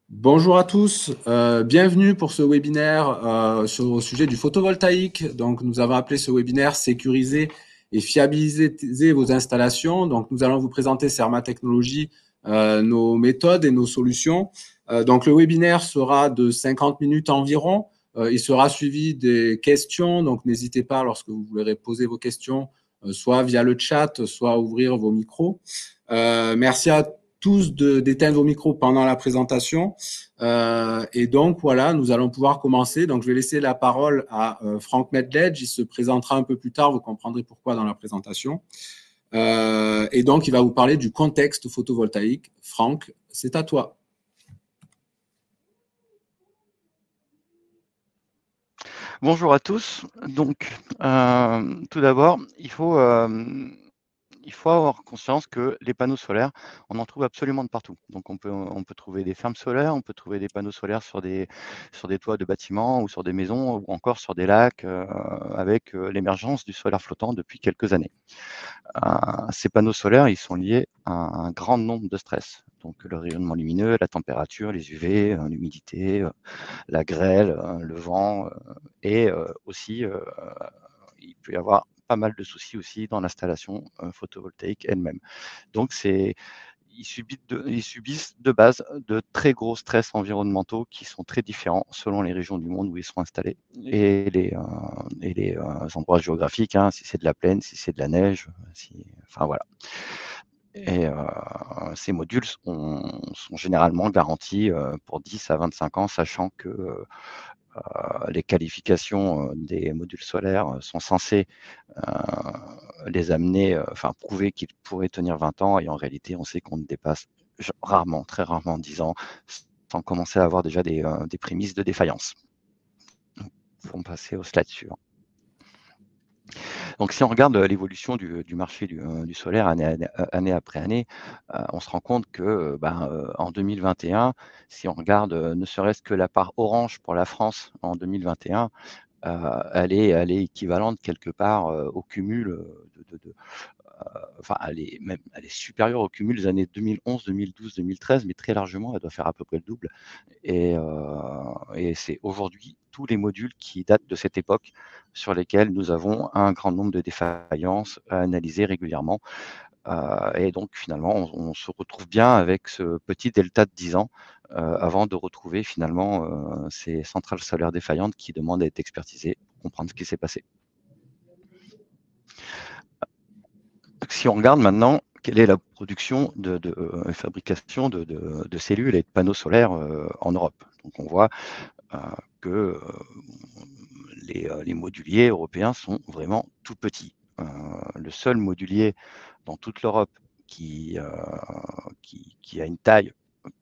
Bonjour à tous, bienvenue pour ce webinaire au sujet du photovoltaïque. Donc, nous avons appelé ce webinaire sécuriser et fiabiliser vos installations. Donc, nous allons vous présenter Serma Technologies, nos méthodes et nos solutions. Donc, le webinaire sera de 50 minutes environ. Il sera suivi des questions. Donc, n'hésitez pas lorsque vous voudrez poser vos questions, soit via le chat, soit ouvrir vos micros. Merci à tous d'éteindre vos micros pendant la présentation. Et donc, voilà, nous allons pouvoir commencer. Donc, je vais laisser la parole à Franck Medledge. Il se présentera un peu plus tard. Vous comprendrez pourquoi dans la présentation. Et donc, il va vous parler du contexte photovoltaïque. Franck, c'est à toi. Bonjour à tous. Donc, tout d'abord, il faut avoir conscience que les panneaux solaires, on en trouve absolument de partout. Donc, on peut trouver des fermes solaires, on peut trouver des panneaux solaires sur des toits de bâtiments ou sur des maisons ou encore sur des lacs avec l'émergence du solaire flottant depuis quelques années. Ces panneaux solaires, ils sont liés à un grand nombre de stress. Donc, le rayonnement lumineux, la température, les UV, l'humidité, la grêle, le vent et aussi il peut y avoir pas mal de soucis aussi dans l'installation photovoltaïque elle-même. Donc ils subissent de base de très gros stress environnementaux qui sont très différents selon les régions du monde où ils sont installés et les endroits géographiques, hein, si c'est de la plaine, si c'est de la neige, enfin voilà. Et ces modules sont généralement garantis pour 10 à 25 ans, sachant que les qualifications des modules solaires sont censées les amener, prouver qu'ils pourraient tenir 20 ans, et en réalité, on sait qu'on ne dépasse rarement, très rarement 10 ans, sans commencer à avoir déjà des prémices de défaillance. On va passer au slide suivant. Donc, si on regarde l'évolution du marché du solaire année après année, on se rend compte que en 2021, si on regarde ne serait-ce que la part orange pour la France en 2021, elle est équivalente quelque part au cumul elle est supérieure au cumul des années 2011, 2012, 2013, mais très largement, elle doit faire à peu près le double. Et c'est aujourd'hui tous les modules qui datent de cette époque sur lesquels nous avons un grand nombre de défaillances à analyser régulièrement. Et donc finalement, on se retrouve bien avec ce petit delta de 10 ans avant de retrouver finalement ces centrales solaires défaillantes qui demandent à être expertisées pour comprendre ce qui s'est passé. Si on regarde maintenant quelle est la production fabrication de cellules et de panneaux solaires en Europe. Donc on voit que les moduliers européens sont vraiment tout petits. Le seul modulier dans toute l'Europe qui a une taille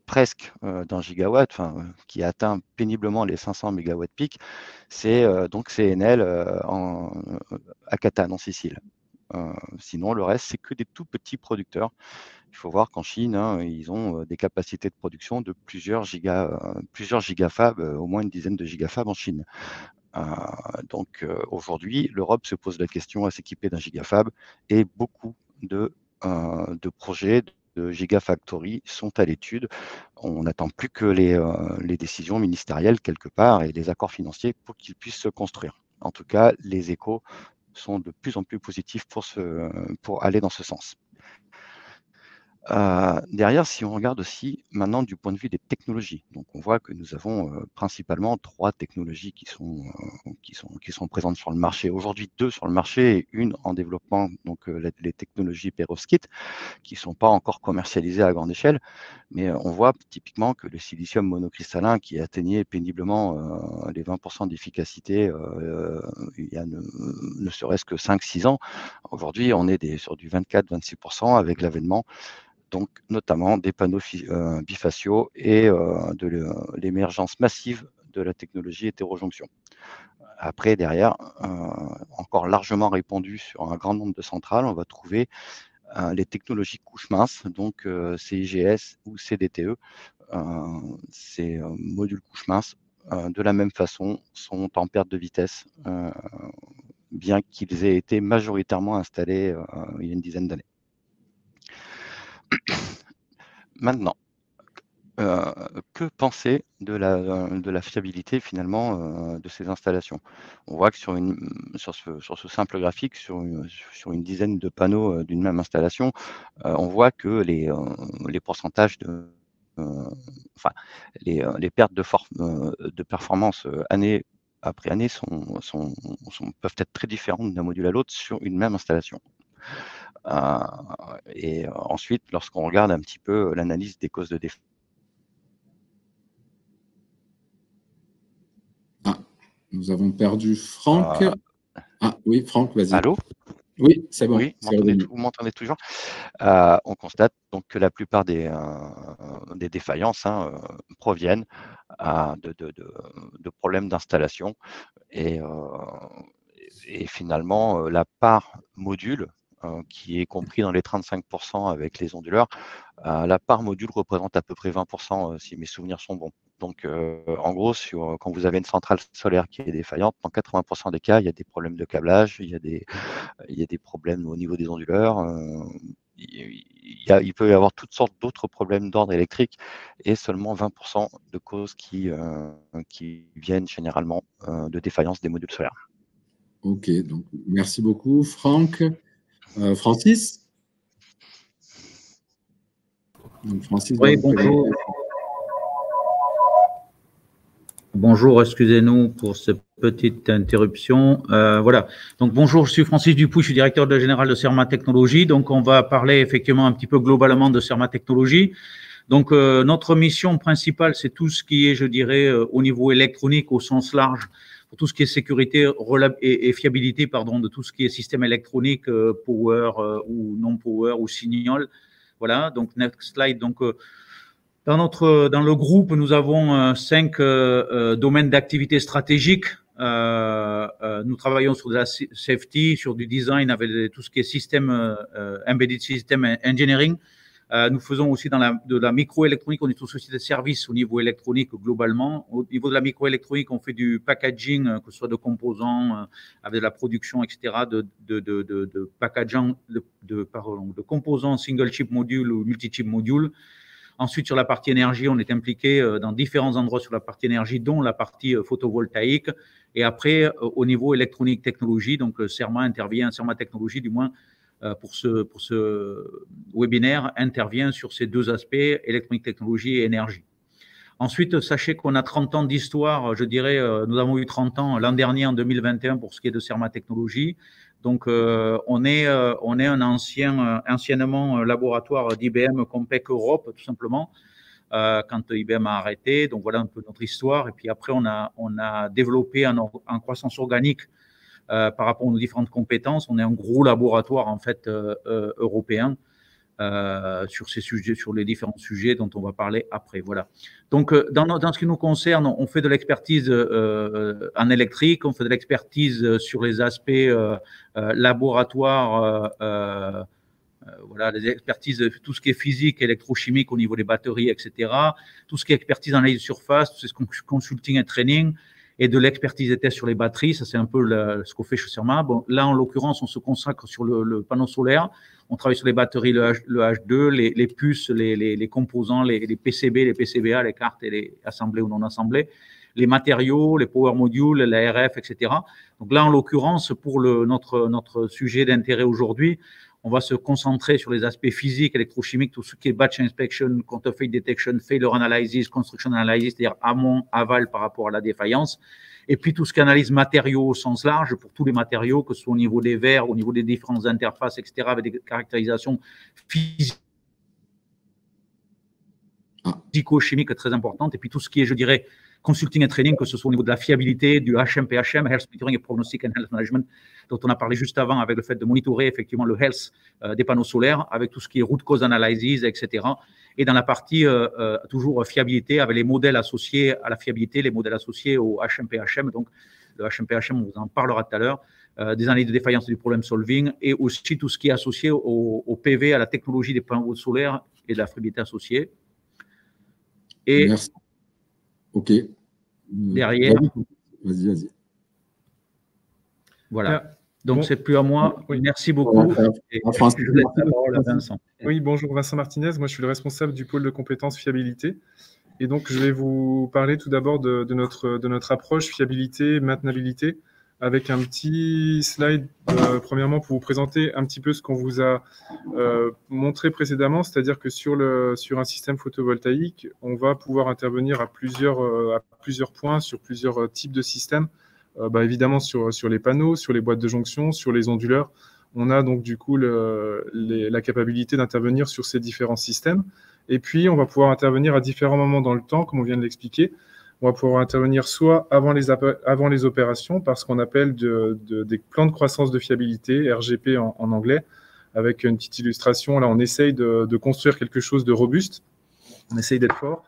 presque d'un gigawatt, qui atteint péniblement les 500 mégawatts pic, c'est donc CNL à Catane en Sicile. Sinon, le reste, c'est que des tout petits producteurs. Il faut voir qu'en Chine, ils ont des capacités de production de plusieurs gigafab, au moins une dizaine de gigafab en Chine. Donc aujourd'hui, l'Europe se pose la question à s'équiper d'un gigafab et beaucoup de projets de gigafactory sont à l'étude. On n'attend plus que les décisions ministérielles quelque part et les accords financiers pour qu'ils puissent se construire. En tout cas, les échos sont de plus en plus positifs pour aller dans ce sens. Derrière, si on regarde aussi maintenant du point de vue des technologies, donc on voit que nous avons principalement 3 technologies qui sont présentes sur le marché. Aujourd'hui, 2 sur le marché et une en développement, donc les technologies perovskite, qui ne sont pas encore commercialisées à grande échelle. Mais on voit typiquement que le silicium monocristallin, qui atteignait péniblement les 20% d'efficacité il y a ne serait-ce que 5-6 ans, aujourd'hui on est sur du 24-26% avec l'avènement donc notamment des panneaux bifaciaux et de l'émergence massive de la technologie hétérojonction. Après, derrière, encore largement répandu sur un grand nombre de centrales, on va trouver les technologies couches minces, donc CIGS ou CDTE. Ces modules couches minces, de la même façon, sont en perte de vitesse, bien qu'ils aient été majoritairement installés il y a une dizaine d'années. Maintenant, que penser de la fiabilité finalement de ces installations? On voit que sur ce simple graphique, sur une dizaine de panneaux d'une même installation, on voit que les pourcentages enfin, les pertes de performance année après année peuvent être très différentes d'un module à l'autre sur une même installation. Et ensuite, lorsqu'on regarde un petit peu l'analyse des causes de défaut. Nous avons perdu Franck. Oui, Franck, vas-y. Allô? Oui, c'est bon. Oui, vous m'entendez toujours? On constate donc que la plupart des défaillances proviennent de problèmes d'installation et finalement la part module qui est compris dans les 35% avec les onduleurs, la part module représente à peu près 20% si mes souvenirs sont bons. Donc en gros, quand vous avez une centrale solaire qui est défaillante, dans 80% des cas, il y a des problèmes de câblage, il y a des problèmes au niveau des onduleurs. Il peut y avoir toutes sortes d'autres problèmes d'ordre électrique et seulement 20% de causes qui viennent généralement de défaillance des modules solaires. Ok, donc merci beaucoup, Franck. Francis? Donc, Francis, oui, bonjour. Bonjour, excusez-nous pour cette petite interruption. Voilà. Donc bonjour, je suis Francis Dupuis, je suis directeur général de Serma Technologies. Donc on va parler effectivement un petit peu globalement de Serma Technologies. Donc notre mission principale, c'est tout ce qui est, je dirais, au niveau électronique au sens large, pour tout ce qui est sécurité et fiabilité, pardon, de tout ce qui est système électronique, power ou non power ou signal. Voilà. Donc next slide. Donc dans le groupe, nous avons 5 domaines d'activité stratégiques. Nous travaillons sur de la safety, sur du design, avec tout ce qui est système embedded system engineering. Nous faisons aussi de la microélectronique, on est une société de services au niveau électronique globalement. Au niveau de la microélectronique, on fait du packaging, que ce soit de composants, avec de la production, etc., de packaging, de composants single chip module ou multi-chip module. Ensuite, sur la partie énergie, on est impliqué dans différents endroits sur la partie énergie, dont la partie photovoltaïque. Et après, au niveau électronique technologie, donc Serma Technologies, du moins, pour ce webinaire, intervient sur ces deux aspects, électronique technologie et énergie. Ensuite, sachez qu'on a 30 ans d'histoire, je dirais, nous avons eu 30 ans l'an dernier, en 2021, pour ce qui est de Serma Technologies. Donc, on est un anciennement laboratoire d'IBM Compec Europe, tout simplement, quand IBM a arrêté. Donc, voilà un peu notre histoire. Et puis après, on a développé en croissance organique par rapport à nos différentes compétences. On est un gros laboratoire, en fait, européen. Sur ces sujets, sur les différents sujets dont on va parler après. Voilà. Donc, dans ce qui nous concerne, on fait de l'expertise en électrique, on fait de l'expertise sur les aspects laboratoires, voilà, les expertises, tout ce qui est physique, électrochimique au niveau des batteries, etc. Tout ce qui est expertise en analyse de surface, tout ce qui est consulting et training, et de l'expertise des tests sur les batteries. Ça, c'est un peu ce qu'on fait chez Serma. Bon, là, en l'occurrence, on se consacre sur le panneau solaire. On travaille sur les batteries, le H2, les puces, les composants, les PCB, les PCBA, les cartes et les assemblées ou non assemblées, les matériaux, les power modules, la RF, etc. Donc là, en l'occurrence, pour notre sujet d'intérêt aujourd'hui, on va se concentrer sur les aspects physiques, électrochimiques, tout ce qui est batch inspection, counterfeit detection, failure analysis, construction analysis, c'est-à-dire amont, aval par rapport à la défaillance. Et puis tout ce qui est analyse matériaux au sens large, pour tous les matériaux, que ce soit au niveau des verres, au niveau des différentes interfaces, etc., avec des caractérisations physico-chimiques très importantes. Et puis tout ce qui est, je dirais, consulting et training, que ce soit au niveau de la fiabilité, du HMPHM, Health Monitoring et Prognostic and Health Management, dont on a parlé juste avant, avec le fait de monitorer effectivement le health des panneaux solaires, avec tout ce qui est root cause analysis, etc. Et dans la partie toujours fiabilité, avec les modèles associés à la fiabilité, les modèles associés au HMPHM. Donc le HMPHM, on vous en parlera tout à l'heure, des analyses de défaillance et du problem solving, et aussi tout ce qui est associé au PV, à la technologie des panneaux solaires et de la fiabilité associée. Et merci. Ok. Derrière. Vas-y. Voilà. Donc, Bon. c'est plus à moi. Oui. Merci beaucoup. Et Francis, je laisse la parole à Vincent. Oui, bonjour Vincent Martinez. Moi, je suis le responsable du pôle de compétences fiabilité. Et donc, je vais vous parler tout d'abord de notre approche fiabilité, maintenabilité, avec un petit slide, premièrement, pour vous présenter un petit peu ce qu'on vous a montré précédemment, c'est-à-dire que sur un système photovoltaïque, on va pouvoir intervenir à plusieurs points, sur plusieurs types de systèmes. Évidemment, sur les panneaux, sur les boîtes de jonction, sur les onduleurs. On a donc du coup la capacité d'intervenir sur ces différents systèmes. Et puis, on va pouvoir intervenir à différents moments dans le temps, comme on vient de l'expliquer. On va pouvoir intervenir soit avant les opérations, par ce qu'on appelle des plans de croissance de fiabilité, RGP en anglais, avec une petite illustration. Là, on essaye de construire quelque chose de robuste. On essaye d'être fort.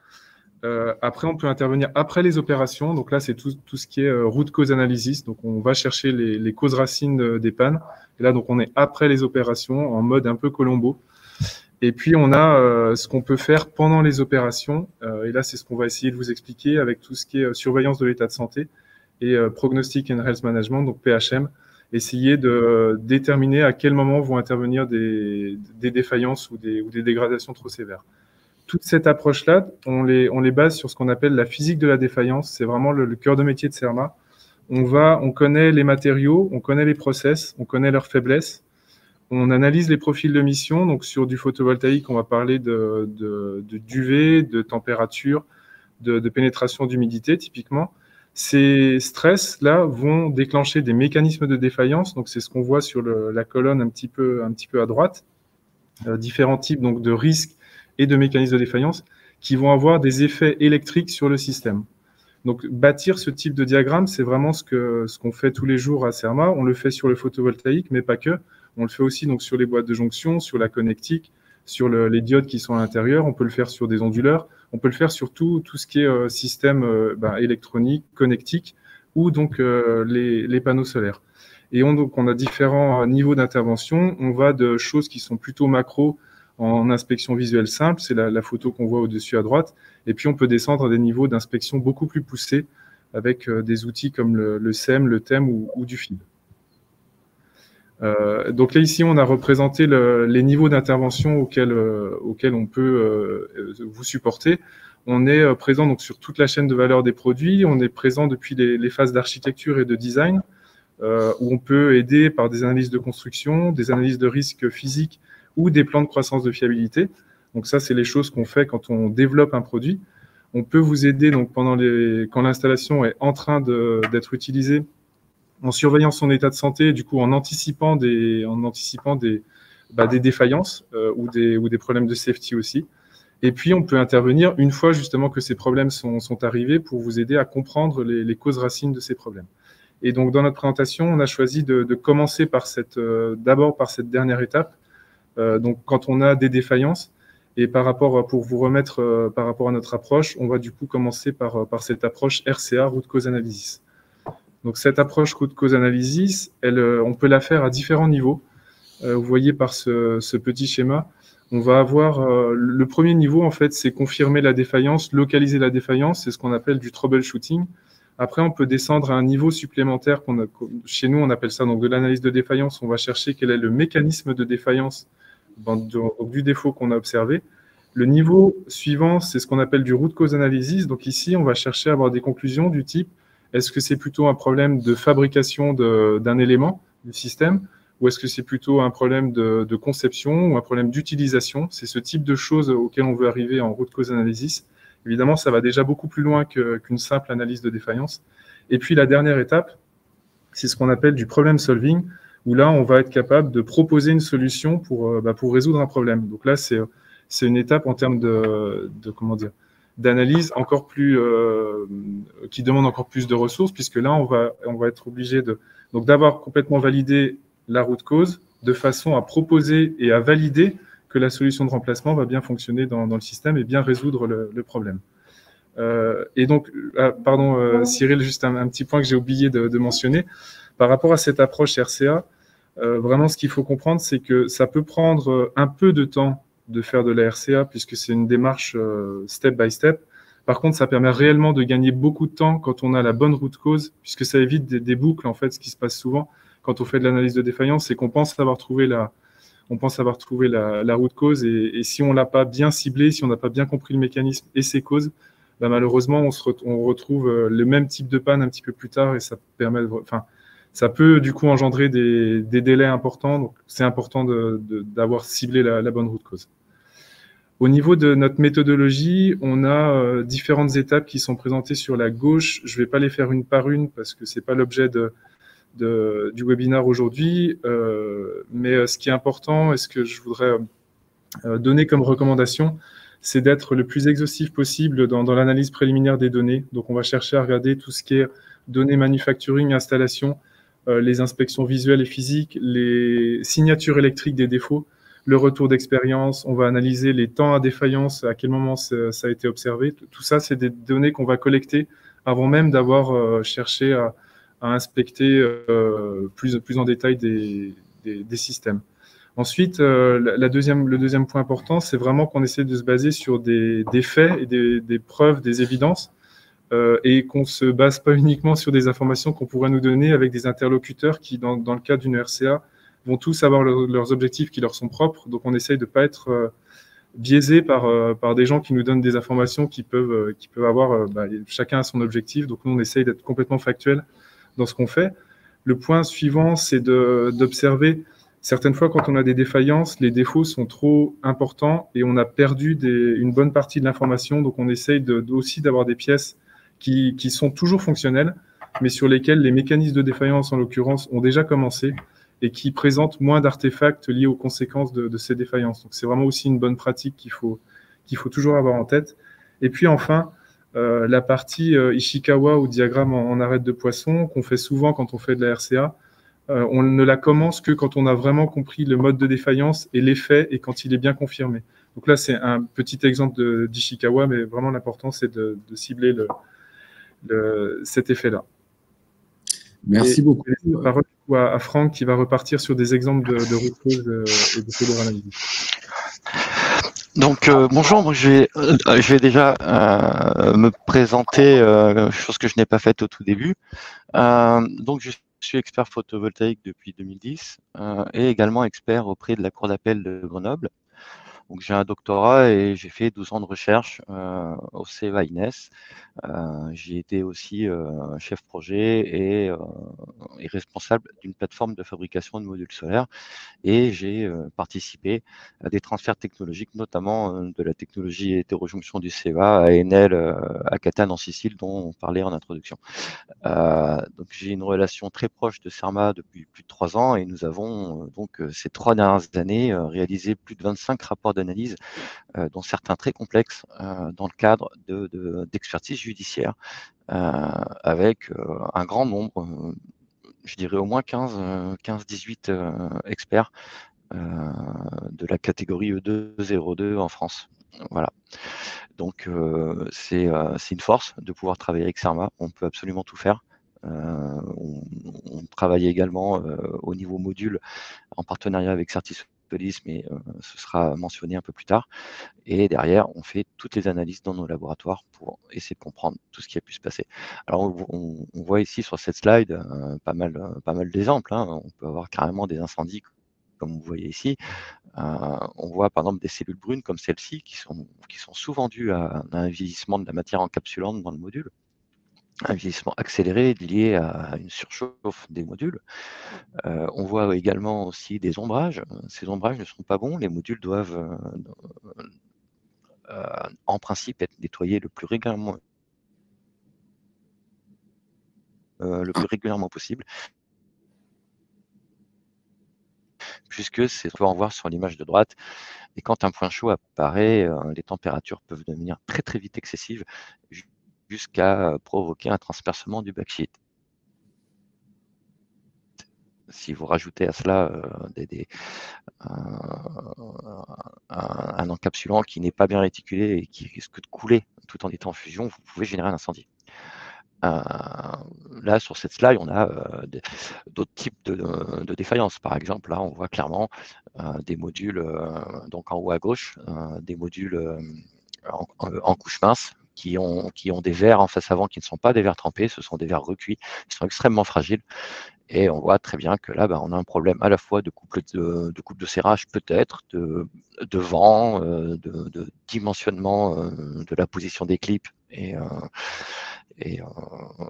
Après, on peut intervenir après les opérations. Donc là, c'est tout ce qui est root cause analysis. Donc, on va chercher les causes racines des pannes. Et là, donc, on est après les opérations, en mode un peu Colombo. Et puis, on a ce qu'on peut faire pendant les opérations. Et là, c'est ce qu'on va essayer de vous expliquer avec tout ce qui est surveillance de l'état de santé et Prognostic and Health Management, donc PHM. Essayer de déterminer à quel moment vont intervenir des défaillances ou des dégradations trop sévères. Toute cette approche-là, on les base sur ce qu'on appelle la physique de la défaillance. C'est vraiment le cœur de métier de CERMA. On connaît les matériaux, on connaît les process, on connaît leurs faiblesses. On analyse les profils de mission. Donc, sur du photovoltaïque, on va parler d'UV, de température, de pénétration d'humidité, typiquement. Ces stress-là vont déclencher des mécanismes de défaillance. Donc, c'est ce qu'on voit sur la colonne un petit peu à droite. Différents types donc, de risques et de mécanismes de défaillance qui vont avoir des effets électriques sur le système. Donc, bâtir ce type de diagramme, c'est vraiment ce qu'on fait tous les jours à CERMA. On le fait sur le photovoltaïque, mais pas que. On le fait aussi donc, sur les boîtes de jonction, sur la connectique, sur les diodes qui sont à l'intérieur. On peut le faire sur des onduleurs. On peut le faire sur tout ce qui est système électronique, connectique, ou donc les panneaux solaires. Et donc, on a différents niveaux d'intervention. On va de choses qui sont plutôt macro, en inspection visuelle simple, c'est la photo qu'on voit au-dessus à droite. Et puis, on peut descendre à des niveaux d'inspection beaucoup plus poussés avec des outils comme le SEM, le TEM ou du FIB. Donc là, ici, on a représenté les niveaux d'intervention auxquels on peut vous supporter. On est présent donc, sur toute la chaîne de valeur des produits. On est présent depuis les phases d'architecture et de design, où on peut aider par des analyses de construction, des analyses de risque physique, ou des plans de croissance de fiabilité. Donc ça, c'est les choses qu'on fait quand on développe un produit. On peut vous aider donc quand l'installation est en train d'être utilisée, en surveillant son état de santé, du coup en anticipant des défaillances ou des problèmes de safety aussi. Et puis on peut intervenir une fois justement que ces problèmes sont arrivés pour vous aider à comprendre les causes racines de ces problèmes. Et donc dans notre présentation, on a choisi de commencer d'abord par cette dernière étape. Donc, quand on a des défaillances, et pour vous remettre par rapport à notre approche, on va du coup commencer par cette approche RCA, Root Cause Analysis. Donc, cette approche Root Cause Analysis, on peut la faire à différents niveaux. Vous voyez par ce petit schéma, on va avoir le premier niveau, en fait, c'est confirmer la défaillance, localiser la défaillance, c'est ce qu'on appelle du troubleshooting. Après, on peut descendre à un niveau supplémentaire chez nous, on appelle ça donc de l'analyse de défaillance. On va chercher quel est le mécanisme de défaillance du défaut qu'on a observé. Le niveau suivant, c'est ce qu'on appelle du root cause analysis. Donc ici, on va chercher à avoir des conclusions du type est-ce que c'est plutôt un problème de fabrication d'un élément du système ou est-ce que c'est plutôt un problème de conception ou un problème d'utilisation? C'est ce type de choses auxquelles on veut arriver en root cause analysis. Évidemment, ça va déjà beaucoup plus loin qu'une simple analyse de défaillance. Et puis la dernière étape, c'est ce qu'on appelle du problem solving, où là, on va être capable de proposer une solution pour résoudre un problème. Donc là, c'est une étape en termes d'analyse encore plus, qui demande encore plus de ressources, puisque là, on va être obligé d'avoir complètement validé la root cause, de façon à proposer et à valider que la solution de remplacement va bien fonctionner dans le système et bien résoudre le problème. Et donc, Cyril, juste un petit point que j'ai oublié de mentionner. Par rapport à cette approche RCA, vraiment, ce qu'il faut comprendre, c'est que ça peut prendre un peu de temps de faire de la RCA, puisque c'est une démarche step by step. Par contre, ça permet réellement de gagner beaucoup de temps quand on a la bonne root cause, puisque ça évite des boucles, en fait, ce qui se passe souvent. quand on fait de l'analyse de défaillance, c'est qu'on pense avoir trouvé la root cause, et si on ne l'a pas bien ciblé, si on n'a pas bien compris le mécanisme et ses causes, bah, malheureusement, on retrouve le même type de panne un petit peu plus tard, et ça peut du coup engendrer des délais importants. Donc, c'est important d'avoir ciblé la bonne root cause. Au niveau de notre méthodologie, on a différentes étapes qui sont présentées sur la gauche. Je ne vais pas les faire une par une parce que ce n'est pas l'objet du webinaire aujourd'hui, mais ce qui est important et ce que je voudrais donner comme recommandation, c'est d'être le plus exhaustif possible dans l'analyse préliminaire des données. Donc, on va chercher à regarder tout ce qui est données manufacturing, installation, les inspections visuelles et physiques, les signatures électriques des défauts, le retour d'expérience. On va analyser les temps à défaillance, à quel moment ça a été observé. Tout ça, c'est des données qu'on va collecter avant même d'avoir cherché à inspecter plus en détail des systèmes. Ensuite, le deuxième point important, c'est vraiment qu'on essaie de se baser sur des faits et des preuves, des évidences, et qu'on ne se base pas uniquement sur des informations qu'on pourrait nous donner avec des interlocuteurs qui, dans le cadre d'une RCA, vont tous avoir leurs objectifs qui leur sont propres. Donc, on essaye de ne pas être biaisé par des gens qui nous donnent des informations qui peuvent avoir, chacun a son objectif. Donc, nous, on essaye d'être complètement factuel dans ce qu'on fait. Le point suivant, c'est d'observer, certaines fois, quand on a des défaillances, les défauts sont trop importants et on a perdu une bonne partie de l'information. Donc, on essaye aussi d'avoir des pièces qui sont toujours fonctionnelles, mais sur lesquelles les mécanismes de défaillance, en l'occurrence, ont déjà commencé et qui présentent moins d'artefacts liés aux conséquences de ces défaillances. Donc, c'est vraiment aussi une bonne pratique qu'il faut toujours avoir en tête. Et puis, enfin, la partie Ishikawa ou diagramme en arête de poisson, qu'on fait souvent quand on fait de la RCA, on ne la commence que quand on a vraiment compris le mode de défaillance et l'effet, et quand il est bien confirmé. Donc là, c'est un petit exemple d'Ishikawa, mais vraiment l'important, c'est de cibler cet effet-là. Merci beaucoup. Je laisse la parole à Franck qui va repartir sur des exemples de root cause et de failure analyse. Donc bonjour, moi je vais déjà me présenter, chose que je n'ai pas faite au tout début. Donc je suis expert photovoltaïque depuis 2010 et également expert auprès de la Cour d'appel de Grenoble. Donc j'ai un doctorat et j'ai fait 12 ans de recherche au CEA INES. J'ai été aussi chef projet et responsable d'une plateforme de fabrication de modules solaires, et j'ai participé à des transferts technologiques, notamment de la technologie hétérojonction du CEA à Enel à Catane en Sicile, dont on parlait en introduction. Donc j'ai une relation très proche de CERMA depuis plus de 3 ans, et nous avons ces 3 dernières années réalisé plus de 25 rapports d'analyse, dont certains très complexes, dans le cadre d'expertise judiciaire, avec un grand nombre, je dirais au moins 15-18 experts de la catégorie E2-02 en France. Voilà. Donc c'est une force de pouvoir travailler avec CERMA. On peut absolument tout faire. On travaille également au niveau module en partenariat avec Certisolis, mais ce sera mentionné un peu plus tard. Et derrière, on fait toutes les analyses dans nos laboratoires pour essayer de comprendre tout ce qui a pu se passer. Alors, on voit ici sur cette slide pas mal d'exemples, hein. On peut avoir carrément des incendies, comme vous voyez ici. On voit par exemple des cellules brunes comme celle-ci qui sont souvent dues à un vieillissement de la matière encapsulante dans le module, un vieillissement accéléré lié à une surchauffe des modules. On voit également aussi des ombrages. Ces ombrages ne sont pas bons. Les modules doivent en principe être nettoyés le plus régulièrement possible, puisque c'est ce qu'on va voir sur l'image de droite. Et quand un point chaud apparaît, les températures peuvent devenir très très vite excessives, jusqu'à provoquer un transpercement du backsheet. Si vous rajoutez à cela un encapsulant qui n'est pas bien réticulé et qui risque de couler tout en étant en fusion, vous pouvez générer un incendie. Là, sur cette slide, on a d'autres types de défaillances. Par exemple, là, on voit clairement des modules, donc en haut à gauche, des modules en couche mince qui ont des verres en face avant qui ne sont pas des verres trempés, ce sont des verres recuits, qui sont extrêmement fragiles. Et on voit très bien que là, on a un problème à la fois de couple de serrage peut-être, de vent, de dimensionnement de la position des clips et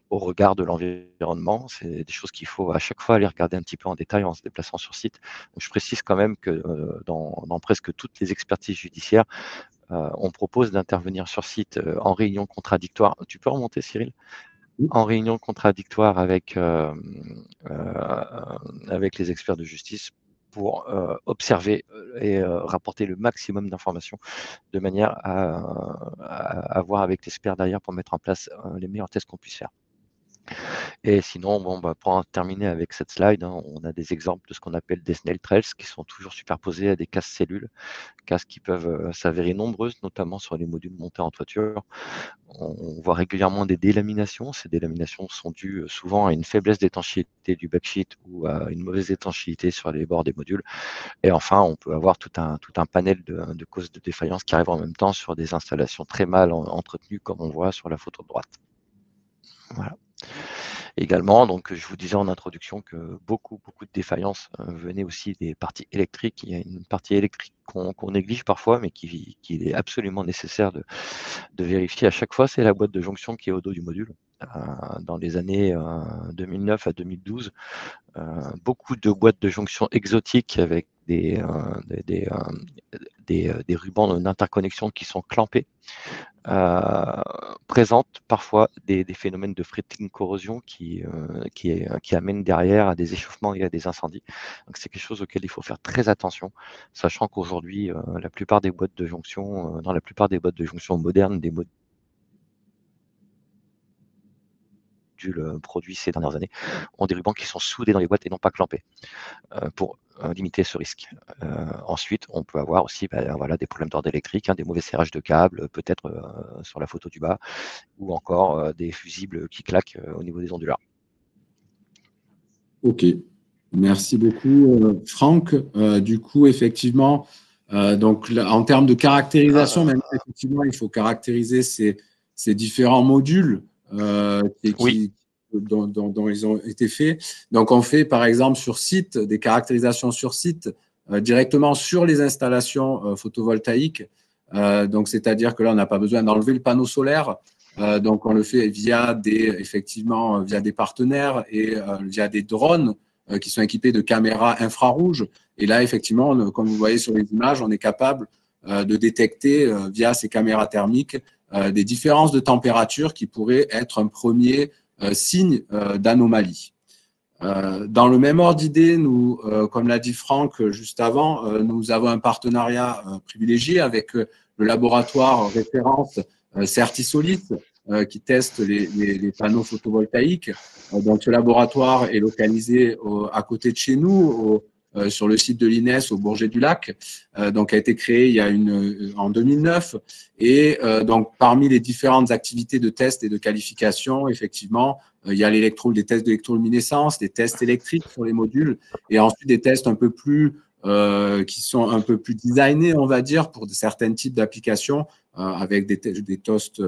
au regard de l'environnement. C'est des choses qu'il faut à chaque fois aller regarder un petit peu en détail en se déplaçant sur site. Donc, je précise quand même que dans presque toutes les expertises judiciaires, on propose d'intervenir sur site en réunion contradictoire. Tu peux remonter, Cyril? En réunion contradictoire avec les experts de justice pour observer et rapporter le maximum d'informations de manière à voir avec l'expert derrière pour mettre en place les meilleurs tests qu'on puisse faire. Et sinon, pour en terminer avec cette slide, on a des exemples de ce qu'on appelle des snail trails qui sont toujours superposés à des casses cellules, casses qui peuvent s'avérer nombreuses, notamment sur les modules montés en toiture. On voit régulièrement des délaminations. Ces délaminations sont dues souvent à une faiblesse d'étanchéité du backsheet ou à une mauvaise étanchéité sur les bords des modules. Et enfin, on peut avoir tout un panel de causes de défaillance qui arrivent en même temps sur des installations très mal entretenues, comme on voit sur la photo de droite. Voilà. Également, donc, je vous disais en introduction que beaucoup de défaillances venaient aussi des parties électriques. Il y a une partie électrique qu'on néglige parfois, mais qu'il est absolument nécessaire de vérifier à chaque fois, c'est la boîte de jonction qui est au dos du module. Dans les années 2009 à 2012, beaucoup de boîtes de jonction exotiques avec des rubans d'interconnexion qui sont clampés présentent parfois des phénomènes de fretting corrosion qui amènent derrière à des échauffements et à des incendies. Donc c'est quelque chose auquel il faut faire très attention, sachant qu'aujourd'hui, la plupart des boîtes de jonction, dans la plupart des boîtes de jonction modernes, des modules produits ces dernières années, ont des rubans qui sont soudés dans les boîtes et non pas clampés pour limiter ce risque. Ensuite, on peut avoir aussi des problèmes d'ordre électrique, des mauvais serrages de câbles, peut-être sur la photo du bas, ou encore des fusibles qui claquent au niveau des onduleurs. Ok, merci beaucoup Franck. Du coup, effectivement, donc, en termes de caractérisation, même effectivement, il faut caractériser ces différents modules dont ils ont été faits. Donc, on fait par exemple sur site des caractérisations sur site directement sur les installations photovoltaïques. Donc, c'est-à-dire que là, on n'a pas besoin d'enlever le panneau solaire. Donc, on le fait via des partenaires et via des drones qui sont équipés de caméras infrarouges. Et là, effectivement, comme vous voyez sur les images, on est capable de détecter via ces caméras thermiques des différences de température qui pourraient être un premier signe d'anomalie. Dans le même ordre d'idée, nous, comme l'a dit Franck juste avant, nous avons un partenariat privilégié avec le laboratoire référence Certisolis qui teste les panneaux photovoltaïques. Donc, ce laboratoire est localisé à côté de chez nous, sur le site de l'INES au Bourget-du-Lac, donc a été créé en 2009. Et donc, parmi les différentes activités de test et de qualification, effectivement, il y a des tests d'électroluminescence, des tests électriques sur les modules, et ensuite des tests un peu plus qui sont un peu plus designés, on va dire, pour certains types d'applications, avec des tests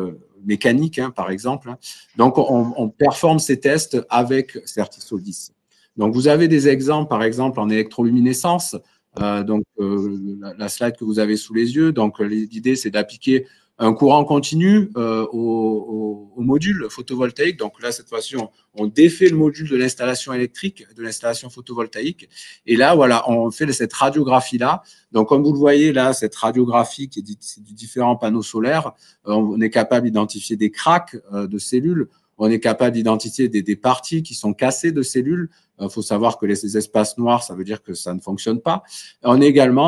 mécaniques, par exemple. Donc, on performe ces tests avec Certisolis. Donc, vous avez des exemples, par exemple, en électroluminescence. Donc, la slide que vous avez sous les yeux. Donc, l'idée, c'est d'appliquer un courant continu au module photovoltaïque. Donc là, cette fois-ci, on défait le module de l'installation électrique, de l'installation photovoltaïque. Et là, voilà, on fait cette radiographie-là. Donc, comme vous le voyez là, cette radiographie qui est du différents panneaux solaires, on est capable d'identifier des cracks de cellules. On est capable d'identifier des parties qui sont cassées de cellules. Il faut savoir que les espaces noirs, ça veut dire que ça ne fonctionne pas. On a également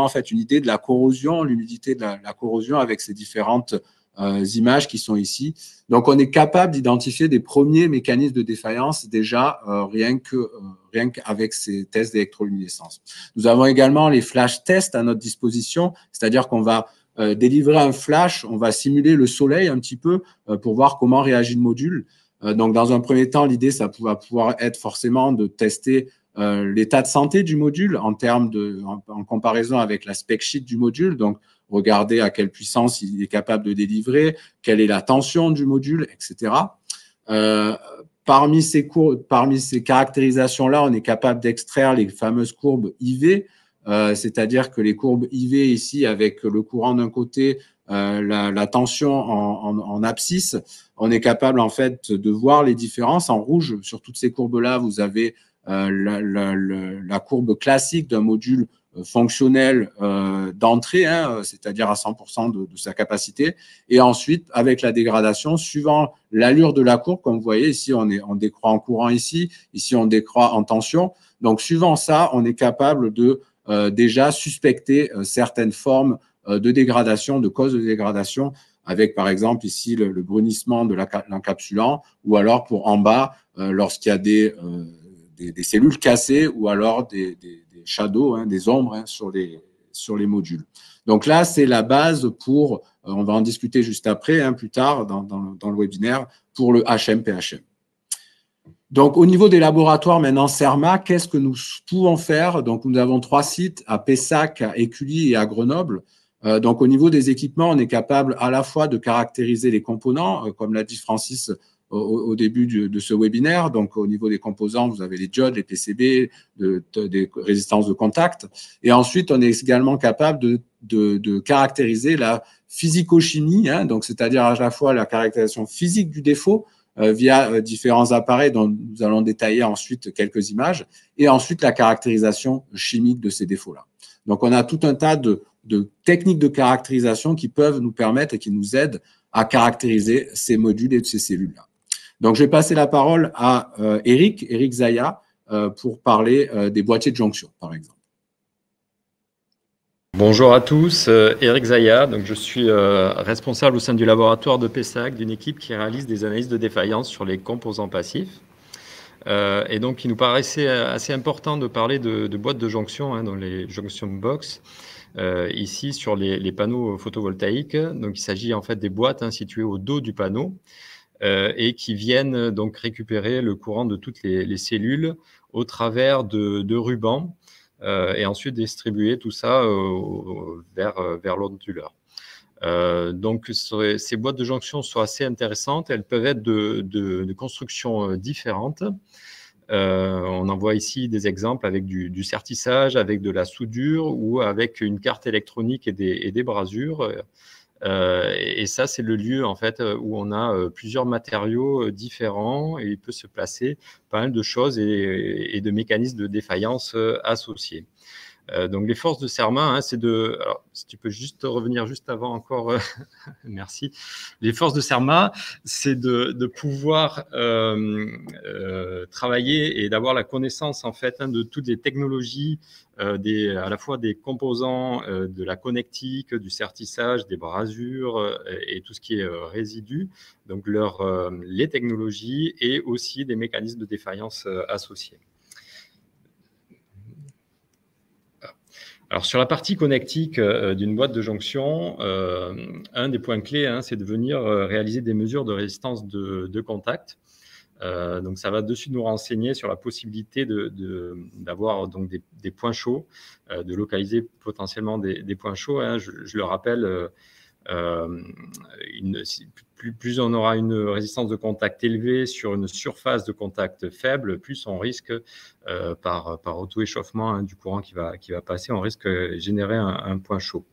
en fait une idée de la corrosion, l'humidité de la corrosion avec ces différentes images qui sont ici. Donc, on est capable d'identifier des premiers mécanismes de défaillance déjà rien qu'avec ces tests d'électroluminescence. Nous avons également les flash tests à notre disposition, c'est-à-dire qu'on va délivrer un flash, on va simuler le soleil un petit peu pour voir comment réagit le module. Donc, dans un premier temps, l'idée, ça va pouvoir être forcément de tester l'état de santé du module en comparaison avec la spec sheet du module. Donc, regarder à quelle puissance il est capable de délivrer, quelle est la tension du module, etc. parmi ces caractérisations-là, on est capable d'extraire les fameuses courbes IV, c'est-à-dire que les courbes IV ici, avec le courant d'un côté, la tension en abscisse, on est capable en fait de voir les différences. En rouge, sur toutes ces courbes-là, vous avez la courbe classique d'un module fonctionnel d'entrée, hein, c'est-à-dire à 100% de sa capacité. Et ensuite, avec la dégradation, suivant l'allure de la courbe, comme vous voyez, ici, on décroît en courant ici on décroît en tension. Donc, suivant ça, on est capable de déjà suspecter certaines formes de dégradation, de causes de dégradation, avec par exemple ici le brunissement de l'encapsulant, ou alors pour en bas, lorsqu'il y a des cellules cassées, ou alors des shadows, hein, des ombres, hein, sur les modules. Donc là, c'est la base pour, on va en discuter juste après, hein, plus tard dans le webinaire, pour le HM-PHM. Donc, au niveau des laboratoires, maintenant, CERMA, qu'est-ce que nous pouvons faire? Donc, nous avons 3 sites à Pessac, à Écully et à Grenoble. Donc, au niveau des équipements, on est capable à la fois de caractériser les composants, comme l'a dit Francis au début de ce webinaire. Donc, au niveau des composants, vous avez les diodes, les PCB, des résistances de contact. Et ensuite, on est également capable de caractériser la physico-chimie, hein, donc c'est-à-dire à la fois la caractérisation physique du défaut, via différents appareils dont nous allons détailler ensuite quelques images, et ensuite la caractérisation chimique de ces défauts-là. Donc, on a tout un tas de techniques de caractérisation qui peuvent nous permettre et qui nous aident à caractériser ces modules et ces cellules-là. Donc, je vais passer la parole à Eric Zaya, pour parler des boîtiers de jonction, par exemple. Bonjour à tous, Eric Zaya, donc je suis responsable au sein du laboratoire de Pessac d'une équipe qui réalise des analyses de défaillance sur les composants passifs. Et donc il nous paraissait assez important de parler de boîtes de jonction, hein, dans les junction box, ici sur les panneaux photovoltaïques. Donc il s'agit en fait des boîtes, hein, situées au dos du panneau et qui viennent donc récupérer le courant de toutes les cellules au travers de rubans. Et ensuite distribuer tout ça vers l'onduleur. Donc, ces boîtes de jonction sont assez intéressantes. Elles peuvent être de constructions différentes. On en voit ici des exemples avec du sertissage, avec de la soudure ou avec une carte électronique et des brasures. Et ça, c'est le lieu en fait où on a plusieurs matériaux différents et il peut se placer pas mal de choses et de mécanismes de défaillance associés. Donc les forces de CERMA, hein, c'est de... Alors, si tu peux juste revenir juste avant encore, merci. Les forces de CERMA, c'est de pouvoir travailler et d'avoir la connaissance en fait, hein, de toutes les technologies, à la fois des composants, de la connectique, du sertissage, des brasures et tout ce qui est résidu, donc les technologies et aussi des mécanismes de défaillance associés. Alors, sur la partie connectique d'une boîte de jonction, un des points clés, hein, c'est de venir réaliser des mesures de résistance de contact. Donc, ça va de suite nous renseigner sur la possibilité d'avoir donc des points chauds, de localiser potentiellement des points chauds, hein. Je le rappelle, plus on aura une résistance de contact élevée sur une surface de contact faible, plus on risque, par auto-échauffement, hein, du courant qui va passer, on risque de générer un point chaud.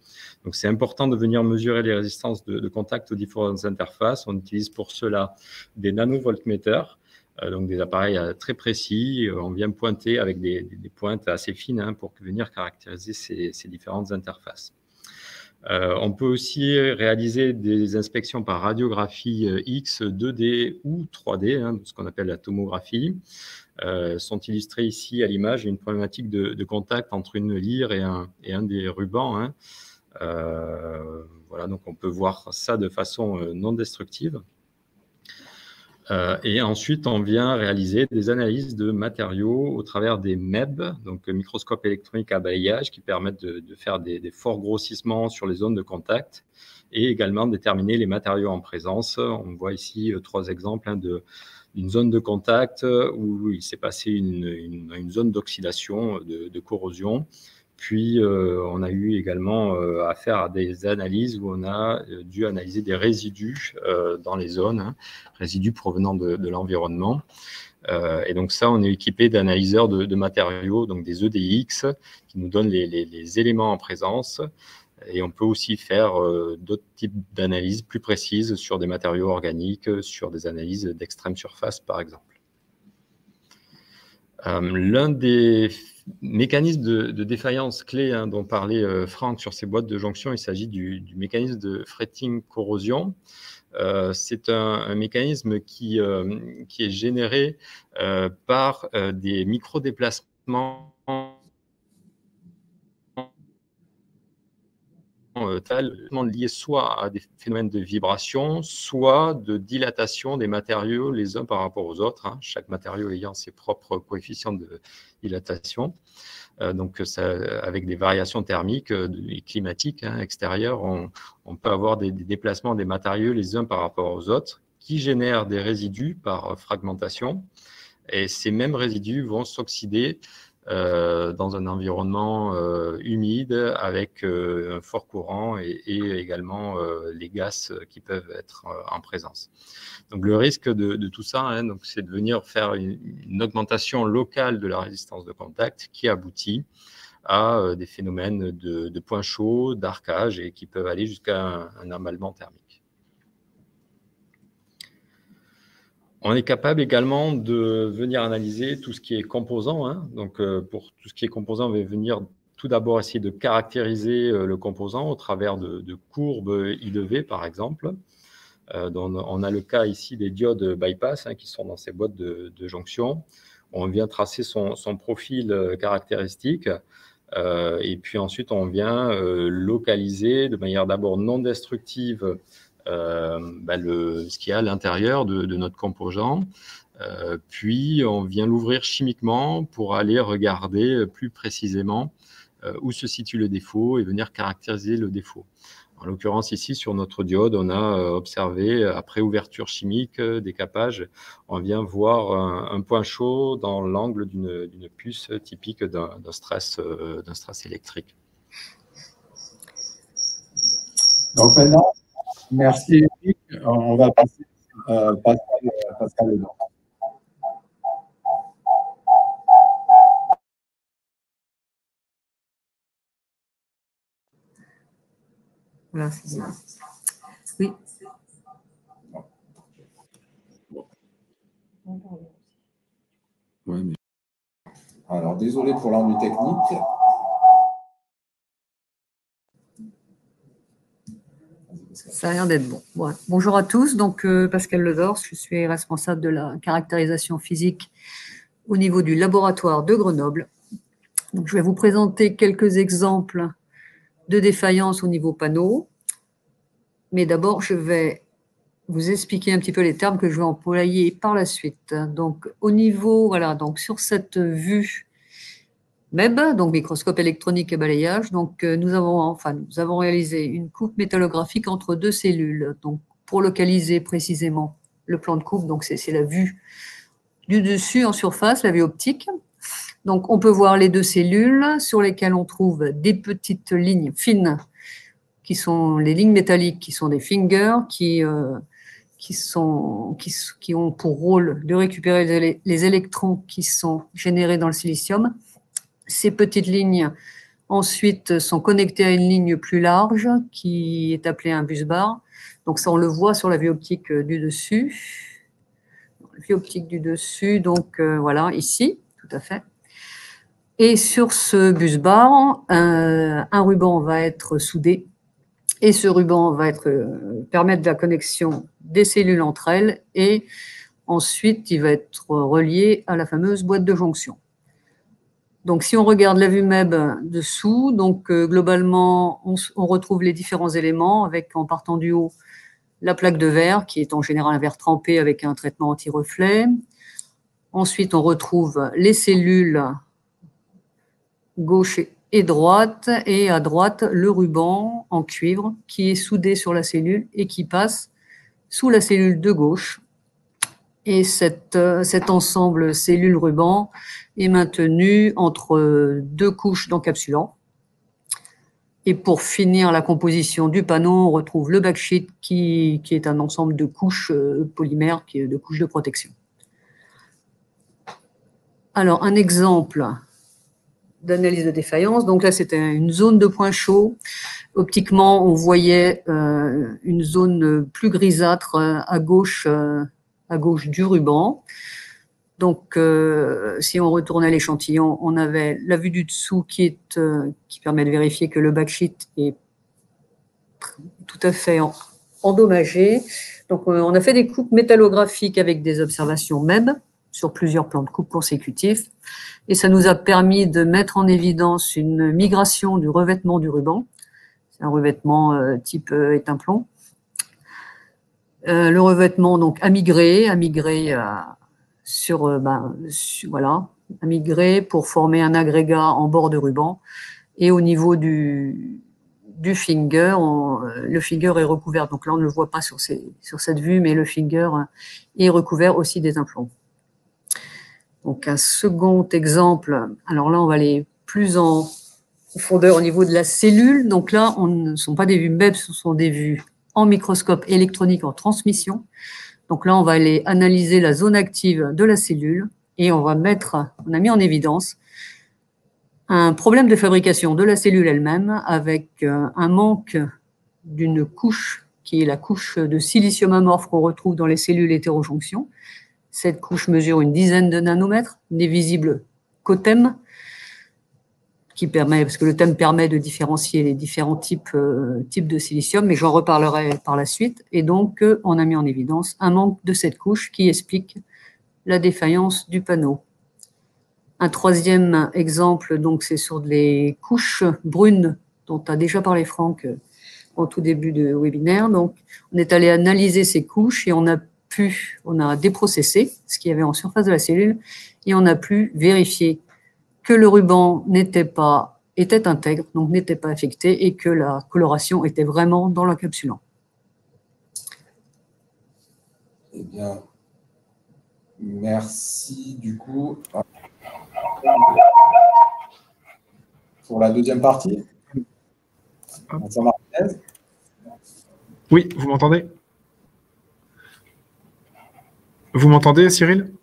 Donc, c'est important de venir mesurer les résistances de contact aux différentes interfaces. On utilise pour cela des nanovoltmètres, donc des appareils très précis. On vient pointer avec des pointes assez fines, hein, pour venir caractériser ces différentes interfaces. On peut aussi réaliser des inspections par radiographie X, 2D ou 3D, hein, ce qu'on appelle la tomographie. Sont illustrées ici à l'image une problématique de contact entre une lyre et un des rubans, hein. Voilà, donc on peut voir ça de façon non destructive. Et ensuite, on vient réaliser des analyses de matériaux au travers des MEB, donc microscopes électroniques à balayage, qui permettent de faire des forts grossissements sur les zones de contact et également déterminer les matériaux en présence. On voit ici 3 exemples, hein, d'une zone de contact où il s'est passé une zone d'oxydation, de corrosion, Puis, on a eu également affaire à des analyses où on a dû analyser des résidus dans les zones, hein, résidus provenant de l'environnement. Et donc ça, on est équipé d'analyseurs de matériaux, donc des EDX, qui nous donnent les éléments en présence. Et on peut aussi faire d'autres types d'analyses plus précises sur des matériaux organiques, sur des analyses d'extrême surface, par exemple. L'un des mécanismes de défaillance clé, hein, dont parlait Franck sur ces boîtes de jonction, il s'agit du mécanisme de fretting corrosion. C'est un mécanisme qui est généré par des micro-déplacements liés soit à des phénomènes de vibration, soit de dilatation des matériaux les uns par rapport aux autres, hein, chaque matériau ayant ses propres coefficients de dilatation. Donc, ça, avec des variations thermiques et climatiques, hein, extérieures, on peut avoir des déplacements des matériaux les uns par rapport aux autres qui génèrent des résidus par fragmentation. Et ces mêmes résidus vont s'oxyder dans un environnement humide avec un fort courant et également les gaz qui peuvent être en présence. Donc le risque de tout ça, hein, c'est de venir faire une augmentation locale de la résistance de contact qui aboutit à des phénomènes de points chauds, d'arcage et qui peuvent aller jusqu'à un emballement thermique. On est capable également de venir analyser tout ce qui est composant, hein. Donc, pour tout ce qui est composant, on va venir tout d'abord essayer de caractériser le composant au travers de courbes I/V, par exemple. On a le cas ici des diodes bypass, hein, qui sont dans ces boîtes de jonction. On vient tracer son profil caractéristique et puis ensuite on vient localiser de manière d'abord non destructive ce qu'il y a à l'intérieur de notre composant. Puis on vient l'ouvrir chimiquement pour aller regarder plus précisément où se situe le défaut et venir caractériser le défaut. En l'occurrence ici sur notre diode, on a observé après ouverture chimique, décapage, on vient voir un point chaud dans l'angle d'une puce typique d'un stress électrique. Donc maintenant, merci Eric. On va passer à Pascal Leblanc. Voilà, c'est ça. Oui. Ouais, mais... Alors, désolé pour l'ennui technique. Ça a l'air d'être bon. Ouais. Bonjour à tous, donc Pascal Ledors, je suis responsable de la caractérisation physique au niveau du laboratoire de Grenoble. Donc, je vais vous présenter quelques exemples de défaillance au niveau panneau. Mais d'abord, je vais vous expliquer un petit peu les termes que je vais employer par la suite. Donc, au niveau, voilà, donc sur cette vue MEB, donc microscope électronique et balayage, donc nous avons réalisé une coupe métallographique entre deux cellules. Donc, pour localiser précisément le plan de coupe, donc c'est la vue du dessus en surface, la vue optique. Donc, on peut voir les deux cellules sur lesquelles on trouve des petites lignes fines qui sont les lignes métalliques, qui sont des fingers, qui ont pour rôle de récupérer les électrons qui sont générés dans le silicium. Ces petites lignes, ensuite, sont connectées à une ligne plus large qui est appelée un busbar. Donc, ça, on le voit sur la vue optique du dessus. La vue optique du dessus, donc voilà, ici, tout à fait. Et sur ce busbar, un ruban va être soudé. Et ce ruban va permettre la connexion des cellules entre elles et ensuite, il va être relié à la fameuse boîte de jonction. Donc, si on regarde la vue MEB dessous, donc globalement, on retrouve les différents éléments avec, en partant du haut, la plaque de verre qui est en général un verre trempé avec un traitement anti-reflet. Ensuite, on retrouve les cellules gauche et droite, et à droite, le ruban en cuivre qui est soudé sur la cellule et qui passe sous la cellule de gauche. Et cet ensemble cellule-ruban est maintenu entre deux couches d'encapsulant. Et pour finir la composition du panneau, on retrouve le backsheet qui est un ensemble de couches polymères, de couches de protection. Alors, un exemple d'analyse de défaillance. Donc là, c'était une zone de point chaud. Optiquement, on voyait une zone plus grisâtre à gauche du ruban. Donc, si on retournait l'échantillon, on avait la vue du dessous qui permet de vérifier que le backsheet est tout à fait endommagé. Donc, on a fait des coupes métallographiques avec des observations MEB sur plusieurs plans de coupe consécutifs. Et ça nous a permis de mettre en évidence une migration du revêtement du ruban. C'est un revêtement type étain-plomb. Le revêtement donc a migré pour former un agrégat en bord de ruban. Et au niveau du finger, le finger est recouvert. Donc là, on ne le voit pas sur cette vue, mais le finger est recouvert aussi des implombs. Donc un second exemple, alors là, on va aller plus en profondeur au niveau de la cellule. Donc là, ce ne sont pas des vues MEB, ce sont des vues en microscope électronique en transmission. Donc là, on va aller analyser la zone active de la cellule et on a mis en évidence un problème de fabrication de la cellule elle-même avec un manque d'une couche qui est la couche de silicium amorphe qu'on retrouve dans les cellules hétérojonctions. Cette couche mesure une dizaine de nanomètres, n'est visible qu'au thème, parce que le thème permet de différencier les différents types de silicium, mais j'en reparlerai par la suite. Et donc, on a mis en évidence un manque de cette couche qui explique la défaillance du panneau. Un troisième exemple, donc, c'est sur les couches brunes dont a déjà parlé Franck au tout début du webinaire. Donc, on est allé analyser ces couches et on a déprocessé ce qu'il y avait en surface de la cellule et on a pu vérifier que le ruban était intègre, donc n'était pas affecté et que la coloration était vraiment dans l'encapsulant. Eh bien, merci du coup pour la deuxième partie. Martinez. Oui, vous m'entendez? Vous m'entendez, Cyril?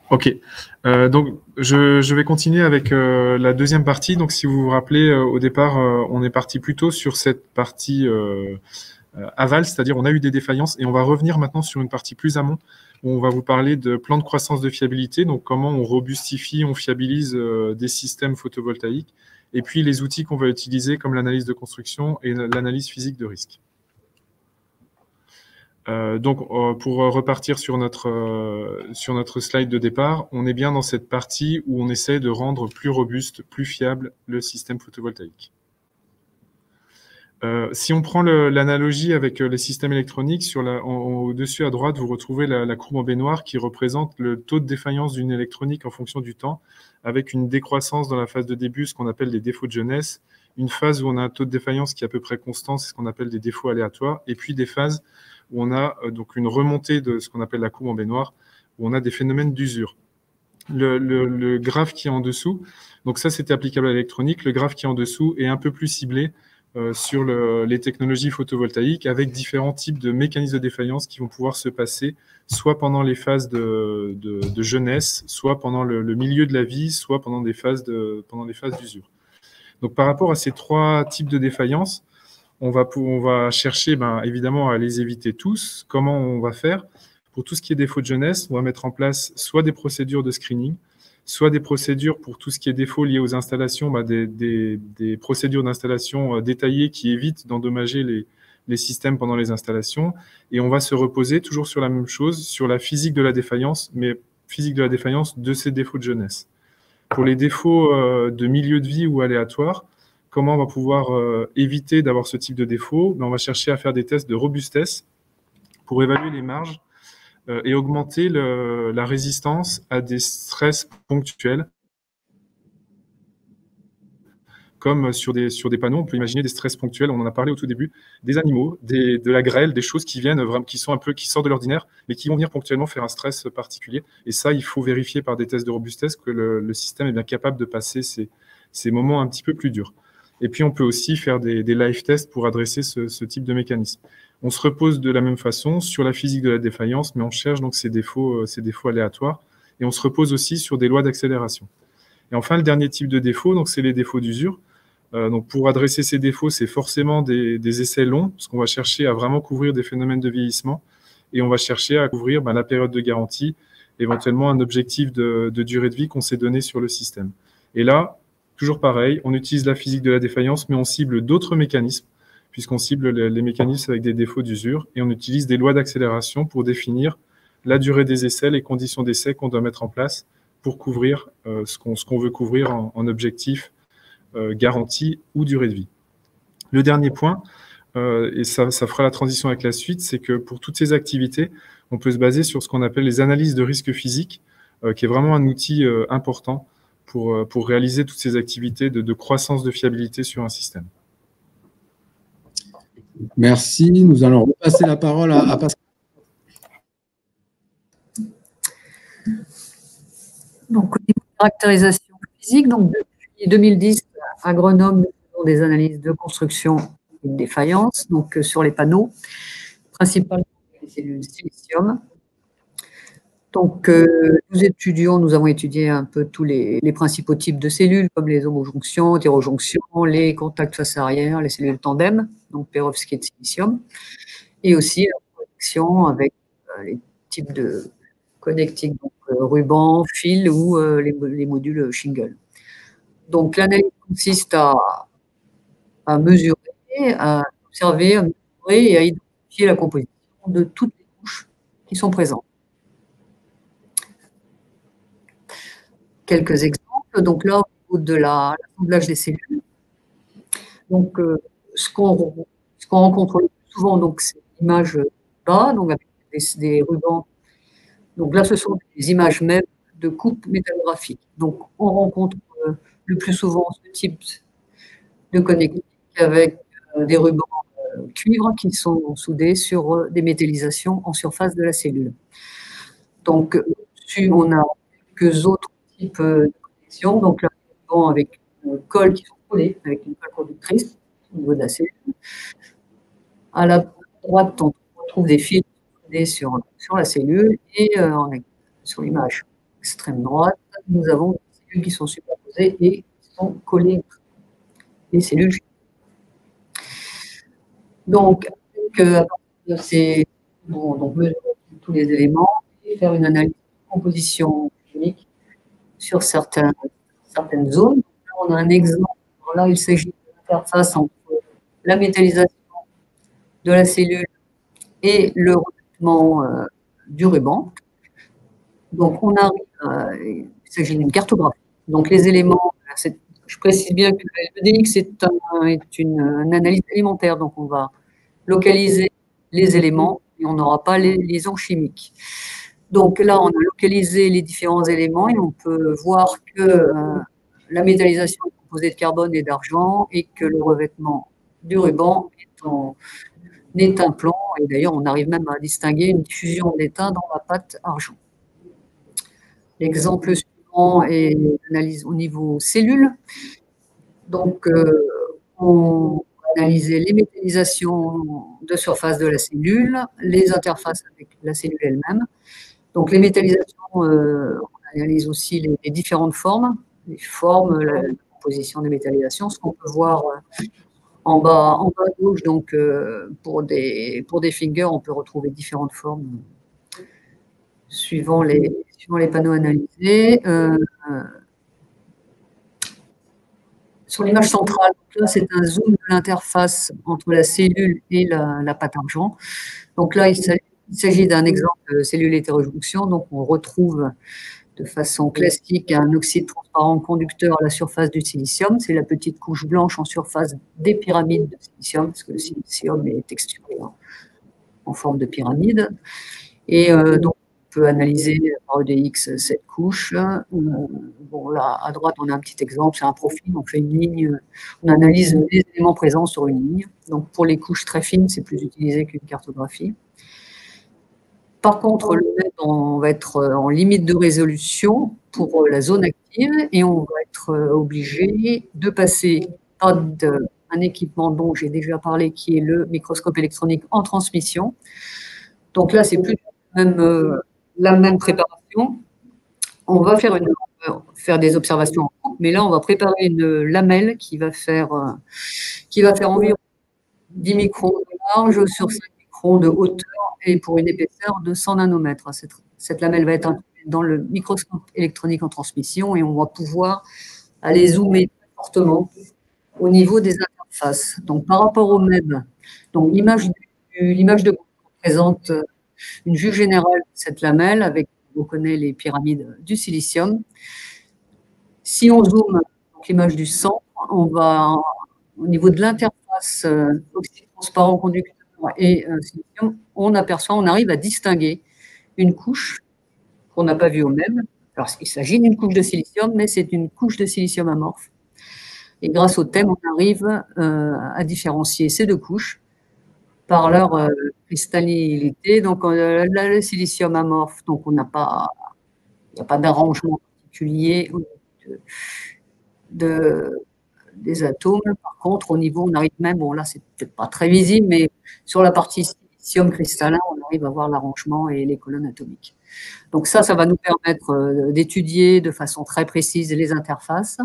Ok. Donc, je vais continuer avec la deuxième partie. Donc, si vous vous rappelez, au départ, on est parti plutôt sur cette partie aval, c'est-à-dire on a eu des défaillances et on va revenir maintenant sur une partie plus amont où on va vous parler de plan de croissance de fiabilité, donc comment on robustifie, on fiabilise des systèmes photovoltaïques et puis les outils qu'on va utiliser comme l'analyse de construction et l'analyse physique de risque. Donc, pour repartir sur notre slide de départ, on est bien dans cette partie où on essaie de rendre plus robuste, plus fiable le système photovoltaïque. Si on prend l'analogie avec les systèmes électroniques, au-dessus à droite, vous retrouvez la courbe en baignoire qui représente le taux de défaillance d'une électronique en fonction du temps, avec une décroissance dans la phase de début, ce qu'on appelle des défauts de jeunesse, une phase où on a un taux de défaillance qui est à peu près constant, c'est ce qu'on appelle des défauts aléatoires, et puis des phases où on a donc une remontée de ce qu'on appelle la courbe en baignoire, où on a des phénomènes d'usure. Le graphe qui est en dessous, donc ça c'était applicable à l'électronique, le graphe qui est en dessous est un peu plus ciblé sur les technologies photovoltaïques avec différents types de mécanismes de défaillance qui vont pouvoir se passer soit pendant les phases de jeunesse, soit pendant le milieu de la vie, soit pendant des phases d'usure. Donc par rapport à ces trois types de défaillances, on va chercher évidemment à les éviter tous. Comment on va faire? Pour tout ce qui est défaut de jeunesse, on va mettre en place soit des procédures de screening, soit des procédures pour tout ce qui est défaut lié aux installations, des procédures d'installation détaillées qui évitent d'endommager les systèmes pendant les installations. Et on va se reposer toujours sur la même chose, sur la physique de la défaillance, mais physique de la défaillance de ces défauts de jeunesse. Pour les défauts de milieu de vie ou aléatoires, comment on va pouvoir éviter d'avoir ce type de défaut? On va chercher à faire des tests de robustesse pour évaluer les marges et augmenter la résistance à des stress ponctuels. Comme sur des panneaux, on peut imaginer des stress ponctuels, on en a parlé au tout début, des animaux, de la grêle, des choses qui sortent de l'ordinaire, mais qui vont venir ponctuellement faire un stress particulier. Et ça, il faut vérifier par des tests de robustesse que le système est bien capable de passer ces moments un petit peu plus durs. Et puis, on peut aussi faire des live tests pour adresser ce type de mécanisme. On se repose de la même façon sur la physique de la défaillance, mais on cherche donc ces défauts aléatoires. Et on se repose aussi sur des lois d'accélération. Et enfin, le dernier type de défaut, donc c'est les défauts d'usure. Donc pour adresser ces défauts, c'est forcément des essais longs, parce qu'on va chercher à vraiment couvrir des phénomènes de vieillissement, et on va chercher à couvrir la période de garantie, éventuellement un objectif de durée de vie qu'on s'est donné sur le système. Et là, toujours pareil, on utilise la physique de la défaillance, mais on cible d'autres mécanismes, puisqu'on cible les mécanismes avec des défauts d'usure, et on utilise des lois d'accélération pour définir la durée des essais, les conditions d'essai qu'on doit mettre en place pour couvrir ce qu'on veut couvrir en objectif garantie ou durée de vie. Le dernier point, et ça fera la transition avec la suite, c'est que pour toutes ces activités, on peut se baser sur ce qu'on appelle les analyses de risque physique, qui est vraiment un outil important pour réaliser toutes ces activités de croissance de fiabilité sur un système. Merci. Nous allons repasser la parole à Pascal. Donc, au niveau de caractérisation physique, donc depuis 2010, à Grenoble, nous faisons des analyses de construction et de défaillance, donc sur les panneaux, principalement les cellules silicium. Donc, nous avons étudié un peu tous les principaux types de cellules, comme les homojonctions, hétérojonctions, les contacts face arrière, les cellules tandem, donc perovskite de silicium, et aussi la connexion avec les types de connectiques, donc ruban, fil ou les modules shingle. Donc, l'analyse consiste à mesurer, à observer, à mesurer et à identifier la composition de toutes les couches qui sont présentes. Quelques exemples. Donc là, au niveau de l'assemblage des cellules, donc ce qu'on rencontre le plus souvent, donc c'est l'image bas, donc avec des rubans. Donc là, ce sont des images même de coupe métallographique. Donc on rencontre le plus souvent ce type de connectique avec des rubans cuivre qui sont soudés sur des métallisations en surface de la cellule. Donc dessus, on a quelques autres types de connexions. Donc là, avec une colle qui sont collées, avec une colle conductrice au niveau de la cellule. À la droite, on retrouve des fils soudés sur la cellule et sur l'image extrême droite, nous avons des cellules qui sont superposées et qui sont collées, les cellules. Donc, à partir de ces, donc mesurer tous les éléments et faire une analyse de composition chimique sur certaines zones. Là, on a un exemple. Là, il s'agit de l'interface entre la métallisation de la cellule et le revêtement du ruban. Donc, on arrive, il s'agit d'une cartographie. Donc, les éléments, je précise bien que l'EDX est une analyse élémentaire. Donc, on va localiser les éléments et on n'aura pas les liaisons chimiques. Donc, là, on a localisé les différents éléments et on peut voir que la métallisation est composée de carbone et d'argent et que le revêtement du ruban est un plomb. Et d'ailleurs, on arrive même à distinguer une diffusion d'étain dans la pâte argent. L'exemple suivant est l'analyse au niveau cellules. Donc, on va analyser les métallisations de surface de la cellule, les interfaces avec la cellule elle-même. Donc, les métallisations, on analyse aussi les différentes formes, la composition des métallisations, ce qu'on peut voir en bas à gauche. Donc, pour des fingers, on peut retrouver différentes formes suivant les panneaux analysés. Sur l'image centrale, là, c'est un zoom de l'interface entre la cellule et la pâte argent. Donc là, il s'agit d'un exemple de cellule hétérojonction. Donc, on retrouve de façon classique un oxyde transparent conducteur à la surface du silicium. C'est la petite couche blanche en surface des pyramides de silicium, parce que le silicium est texturé en forme de pyramide. Et donc, on peut analyser par EDX cette couche. Bon, là, à droite, on a un petit exemple, c'est un profil, on fait une ligne, on analyse les éléments présents sur une ligne. Donc, pour les couches très fines, c'est plus utilisé qu'une cartographie. Par contre, le MEB, on va être en limite de résolution pour la zone active et on va être obligé de passer par un équipement dont j'ai déjà parlé, qui est le microscope électronique en transmission. Donc là, c'est plus la même préparation. On va faire des observations en coupe, mais là, on va préparer une lamelle qui va faire environ 10 microns de large sur 5 microns de hauteur et pour une épaisseur de 100 nanomètres. Cette lamelle va être dans le microscope électronique en transmission et on va pouvoir aller zoomer très fortement au niveau des interfaces. Donc, par rapport au MEB, donc l'image de groupe présente une vue générale de cette lamelle avec, on connaît les pyramides du silicium. Si on zoome l'image du centre, on va au niveau de l'interface oxyde transparent conducteur et silicium, on arrive à distinguer une couche qu'on n'a pas vue au MEB. Alors, il s'agit d'une couche de silicium, mais c'est une couche de silicium amorphe. Et grâce au thème, on arrive à différencier ces deux couches par leur cristallinité. Donc, le silicium amorphe, donc il n'y a pas d'arrangement particulier des atomes. Par contre, au niveau, on arrive même, bon là, c'est peut-être pas très visible, mais sur la partie silicium cristallin, on arrive à voir l'arrangement et les colonnes atomiques. Donc ça va nous permettre d'étudier de façon très précise les interfaces,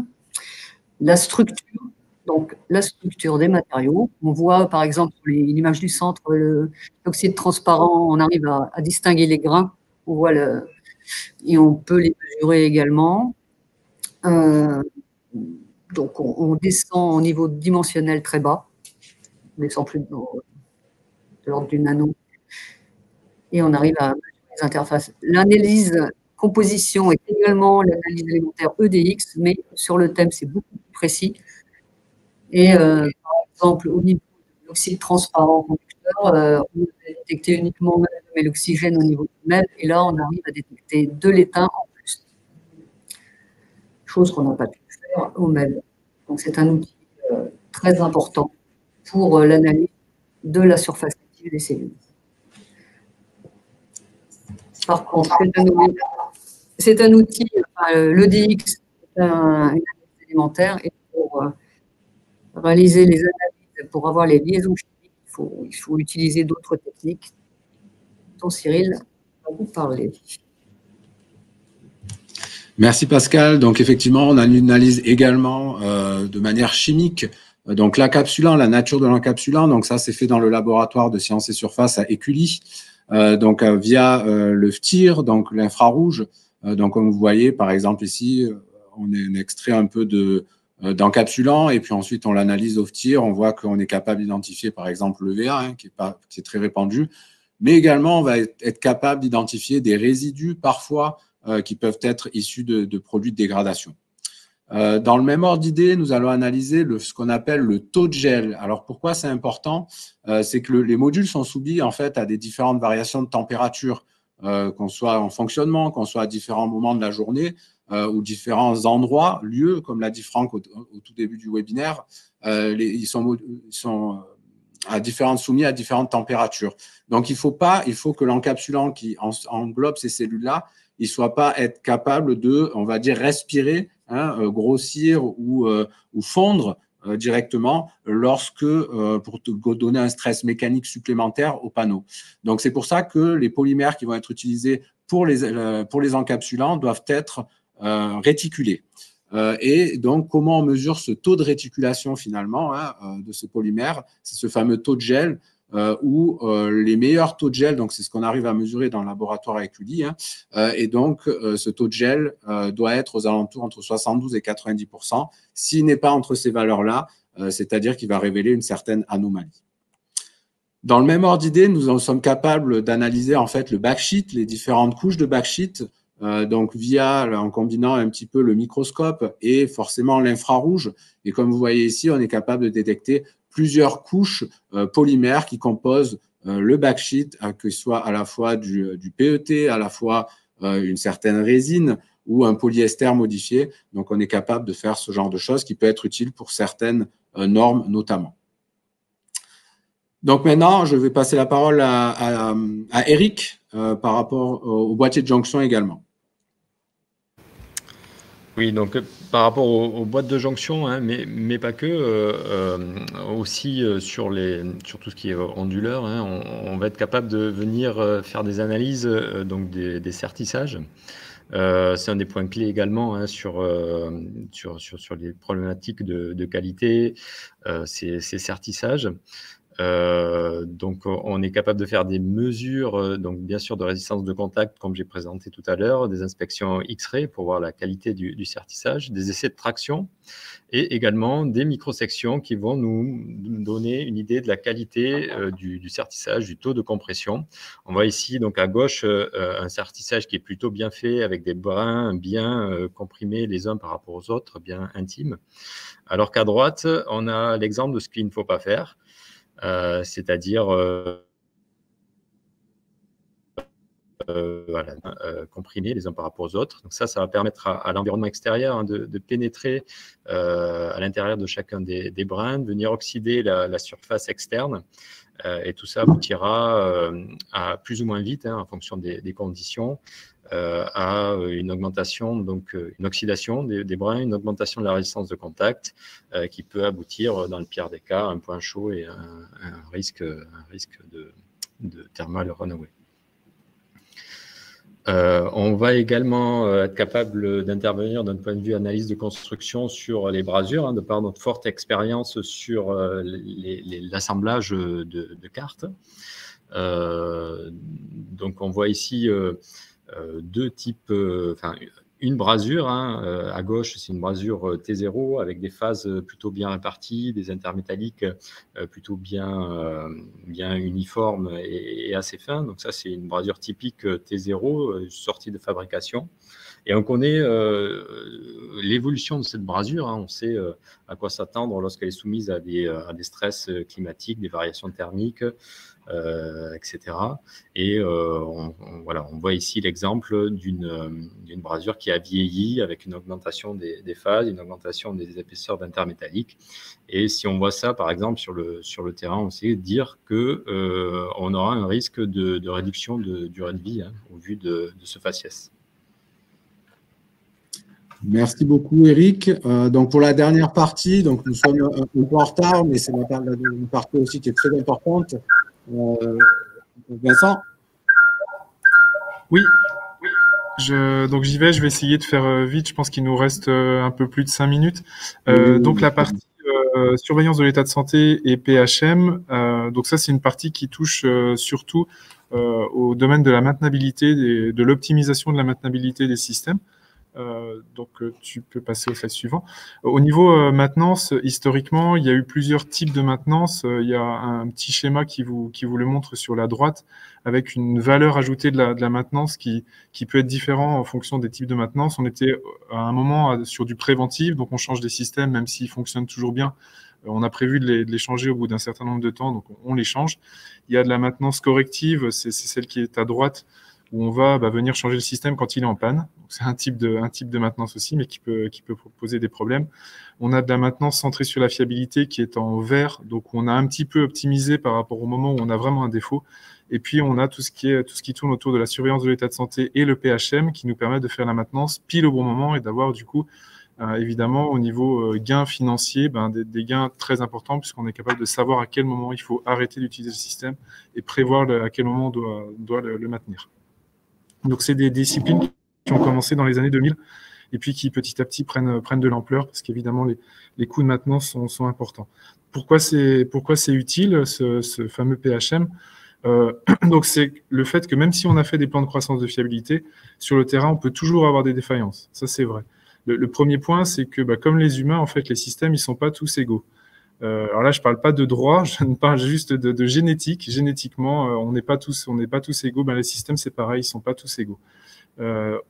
la structure. Donc, la structure des matériaux. On voit, par exemple, sur l'image du centre, l'oxyde transparent, on arrive à distinguer les grains. On voit et on peut les mesurer également. Donc, on descend au niveau dimensionnel très bas. On descend plus de l'ordre du nano. Et on arrive à mesurer les interfaces. L'analyse composition est également l'analyse élémentaire EDX, mais sur le thème, c'est beaucoup plus précis. Et par exemple, au niveau de l'oxyde transparent conducteur, on a détecté uniquement l'oxygène au niveau du MEB, et là, on arrive à détecter de l'étain en plus. Chose qu'on n'a pas pu faire au MEB. Donc, c'est un outil très important pour l'analyse de la surface active des cellules. Par contre, c'est un outil, l'EDX, c'est une analyse élémentaire, et pour réaliser les analyses, pour avoir les liaisons chimiques, il faut utiliser d'autres techniques dont Cyril va vous parler. Merci Pascal. Donc effectivement, on analyse également de manière chimique donc l'encapsulant, la nature de l'encapsulant. Donc ça, c'est fait dans le laboratoire de sciences et surfaces à Écully, donc via le FTIR, donc l'infrarouge. Donc comme vous voyez, par exemple ici, on extrait un peu d'encapsulant et puis ensuite on l'analyse au FTIR. On voit qu'on est capable d'identifier par exemple le VA, qui est très répandu, mais également on va être capable d'identifier des résidus parfois qui peuvent être issus de produits de dégradation. Dans le même ordre d'idée, nous allons analyser ce qu'on appelle le taux de gel. Alors pourquoi c'est important? C'est que les modules sont soumis en fait à des différentes variations de température, qu'on soit en fonctionnement, qu'on soit à différents moments de la journée ou différents endroits, lieux, comme l'a dit Franck au tout début du webinaire, ils sont soumis à différentes températures. Donc il faut que l'encapsulant qui englobe ces cellules-là, il ne soit pas être capable de, on va dire, respirer, grossir ou fondre directement pour te donner un stress mécanique supplémentaire au panneau. Donc, c'est pour ça que les polymères qui vont être utilisés pour les encapsulants doivent être réticulés. Et donc, comment on mesure ce taux de réticulation finalement de ce polymère? C'est ce fameux taux de gel où les meilleurs taux de gel, donc c'est ce qu'on arrive à mesurer dans le laboratoire à Écully, et donc ce taux de gel doit être aux alentours entre 72 et 90%. S'il n'est pas entre ces valeurs-là, c'est-à-dire qu'il va révéler une certaine anomalie. Dans le même ordre d'idée, nous sommes capables d'analyser en fait le backsheet, les différentes couches de backsheet, donc en combinant un petit peu le microscope et forcément l'infrarouge. Et comme vous voyez ici, on est capable de détecter plusieurs couches polymères qui composent le backsheet, que ce soit à la fois du PET, à la fois une certaine résine ou un polyester modifié. Donc, on est capable de faire ce genre de choses qui peut être utile pour certaines normes notamment. Donc maintenant, je vais passer la parole à Eric par rapport au boîtier de jonction également. Oui, donc par rapport aux boîtes de jonction, hein, mais pas que, aussi sur tout ce qui est onduleur, hein, on va être capable de venir faire des analyses, donc des sertissages. C'est un des points clés également, hein, sur les problématiques de qualité, ces sertissages. Donc, on est capable de faire des mesures, donc bien sûr de résistance de contact, comme j'ai présenté tout à l'heure, des inspections X-ray pour voir la qualité du sertissage, des essais de traction et également des microsections qui vont nous donner une idée de la qualité du sertissage, du taux de compression. On voit ici donc à gauche un sertissage qui est plutôt bien fait avec des brins bien comprimés les uns par rapport aux autres, bien intimes. Alors qu'à droite, on a l'exemple de ce qu'il ne faut pas faire. C'est-à-dire voilà, comprimés les uns par rapport aux autres. Donc ça va permettre à l'environnement extérieur, hein, de pénétrer à l'intérieur de chacun des brins, de venir oxyder la surface externe. Et tout ça aboutira à plus ou moins vite, hein, en fonction des conditions, à une augmentation, donc une oxydation des brins, une augmentation de la résistance de contact qui peut aboutir, dans le pire des cas, à un point chaud et un risque de thermal runaway. On va également être capable d'intervenir d'un point de vue analyse de construction sur les brasures, hein, de par notre forte expérience sur l'assemblage de cartes. Donc on voit ici deux types, une brasure, hein, à gauche, c'est une brasure T0 avec des phases plutôt bien réparties, des intermétalliques plutôt bien uniformes et assez fins. Donc ça, c'est une brasure typique T0, sortie de fabrication. Et on connaît l'évolution de cette brasure, hein. On sait à quoi s'attendre lorsqu'elle est soumise à des stress climatiques, des variations thermiques, etc. Et on voit ici l'exemple d'une brasure qui a vieilli avec une augmentation des phases, une augmentation des épaisseurs d'intermétalliques. Et si on voit ça, par exemple, sur le terrain, on sait dire qu'on aura un risque de réduction de durée de vie, hein, au vu de ce faciès. Merci beaucoup, Eric. Donc, pour la dernière partie, donc nous sommes un peu en retard, mais c'est une partie aussi qui est très importante. Vincent? Oui. Donc, j'y vais. Je vais essayer de faire vite. Je pense qu'il nous reste un peu plus de 5 minutes. Donc, la partie surveillance de l'état de santé et PHM. Donc, ça, c'est une partie qui touche surtout au domaine de la maintenabilité, de l'optimisation de la maintenabilité des systèmes. Donc, tu peux passer au slide suivant. Au niveau maintenance, historiquement, il y a eu plusieurs types de maintenance. Il y a un petit schéma qui vous le montre sur la droite, avec une valeur ajoutée de la maintenance qui peut être différent en fonction des types de maintenance. On était à un moment sur du préventif, donc on change des systèmes, même s'ils fonctionnent toujours bien. On a prévu de les changer au bout d'un certain nombre de temps, donc on les change. Il y a de la maintenance corrective, c'est celle qui est à droite, où on va venir changer le système quand il est en panne. C'est un type de maintenance aussi, mais qui peut poser des problèmes. On a de la maintenance centrée sur la fiabilité qui est en vert, donc on a un petit peu optimisé par rapport au moment où on a vraiment un défaut. Et puis on a tout ce qui tourne autour de la surveillance de l'état de santé et le PHM qui nous permet de faire la maintenance pile au bon moment et d'avoir du coup évidemment au niveau gain financier des gains très importants puisqu'on est capable de savoir à quel moment il faut arrêter d'utiliser le système et prévoir à quel moment on doit le maintenir. Donc, c'est des disciplines qui ont commencé dans les années 2000 et puis qui, petit à petit, prennent de l'ampleur parce qu'évidemment, les coûts de maintenance sont importants. Pourquoi c'est utile, ce fameux PHM? Donc, c'est le fait que même si on a fait des plans de croissance de fiabilité, sur le terrain, on peut toujours avoir des défaillances. Ça, c'est vrai. Le premier point, c'est que, comme les humains, en fait, les systèmes, ils ne sont pas tous égaux. Alors là, je ne parle pas de droit, je parle juste de génétique. Génétiquement, on n'est pas tous égaux. Les systèmes, c'est pareil, ils ne sont pas tous égaux.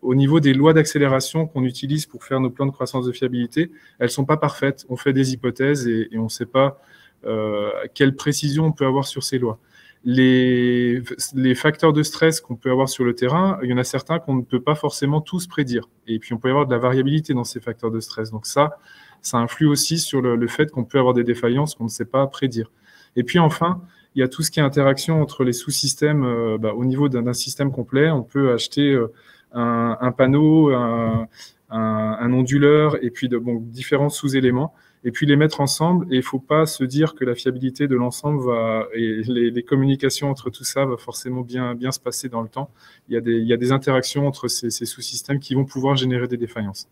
Au niveau des lois d'accélération qu'on utilise pour faire nos plans de croissance de fiabilité, elles ne sont pas parfaites. On fait des hypothèses et on ne sait pas quelle précision on peut avoir sur ces lois. Les facteurs de stress qu'on peut avoir sur le terrain, il y en a certains qu'on ne peut pas forcément tous prédire. Et puis, on peut y avoir de la variabilité dans ces facteurs de stress. Donc ça influe aussi sur le fait qu'on peut avoir des défaillances qu'on ne sait pas prédire. Et puis enfin, il y a tout ce qui est interaction entre les sous-systèmes au niveau d'un système complet. On peut acheter un panneau, un onduleur et puis différents sous-éléments et puis les mettre ensemble. Et il ne faut pas se dire que la fiabilité de l'ensemble et les communications entre tout ça va forcément bien se passer dans le temps. Il y a des interactions entre ces sous-systèmes qui vont pouvoir générer des défaillances.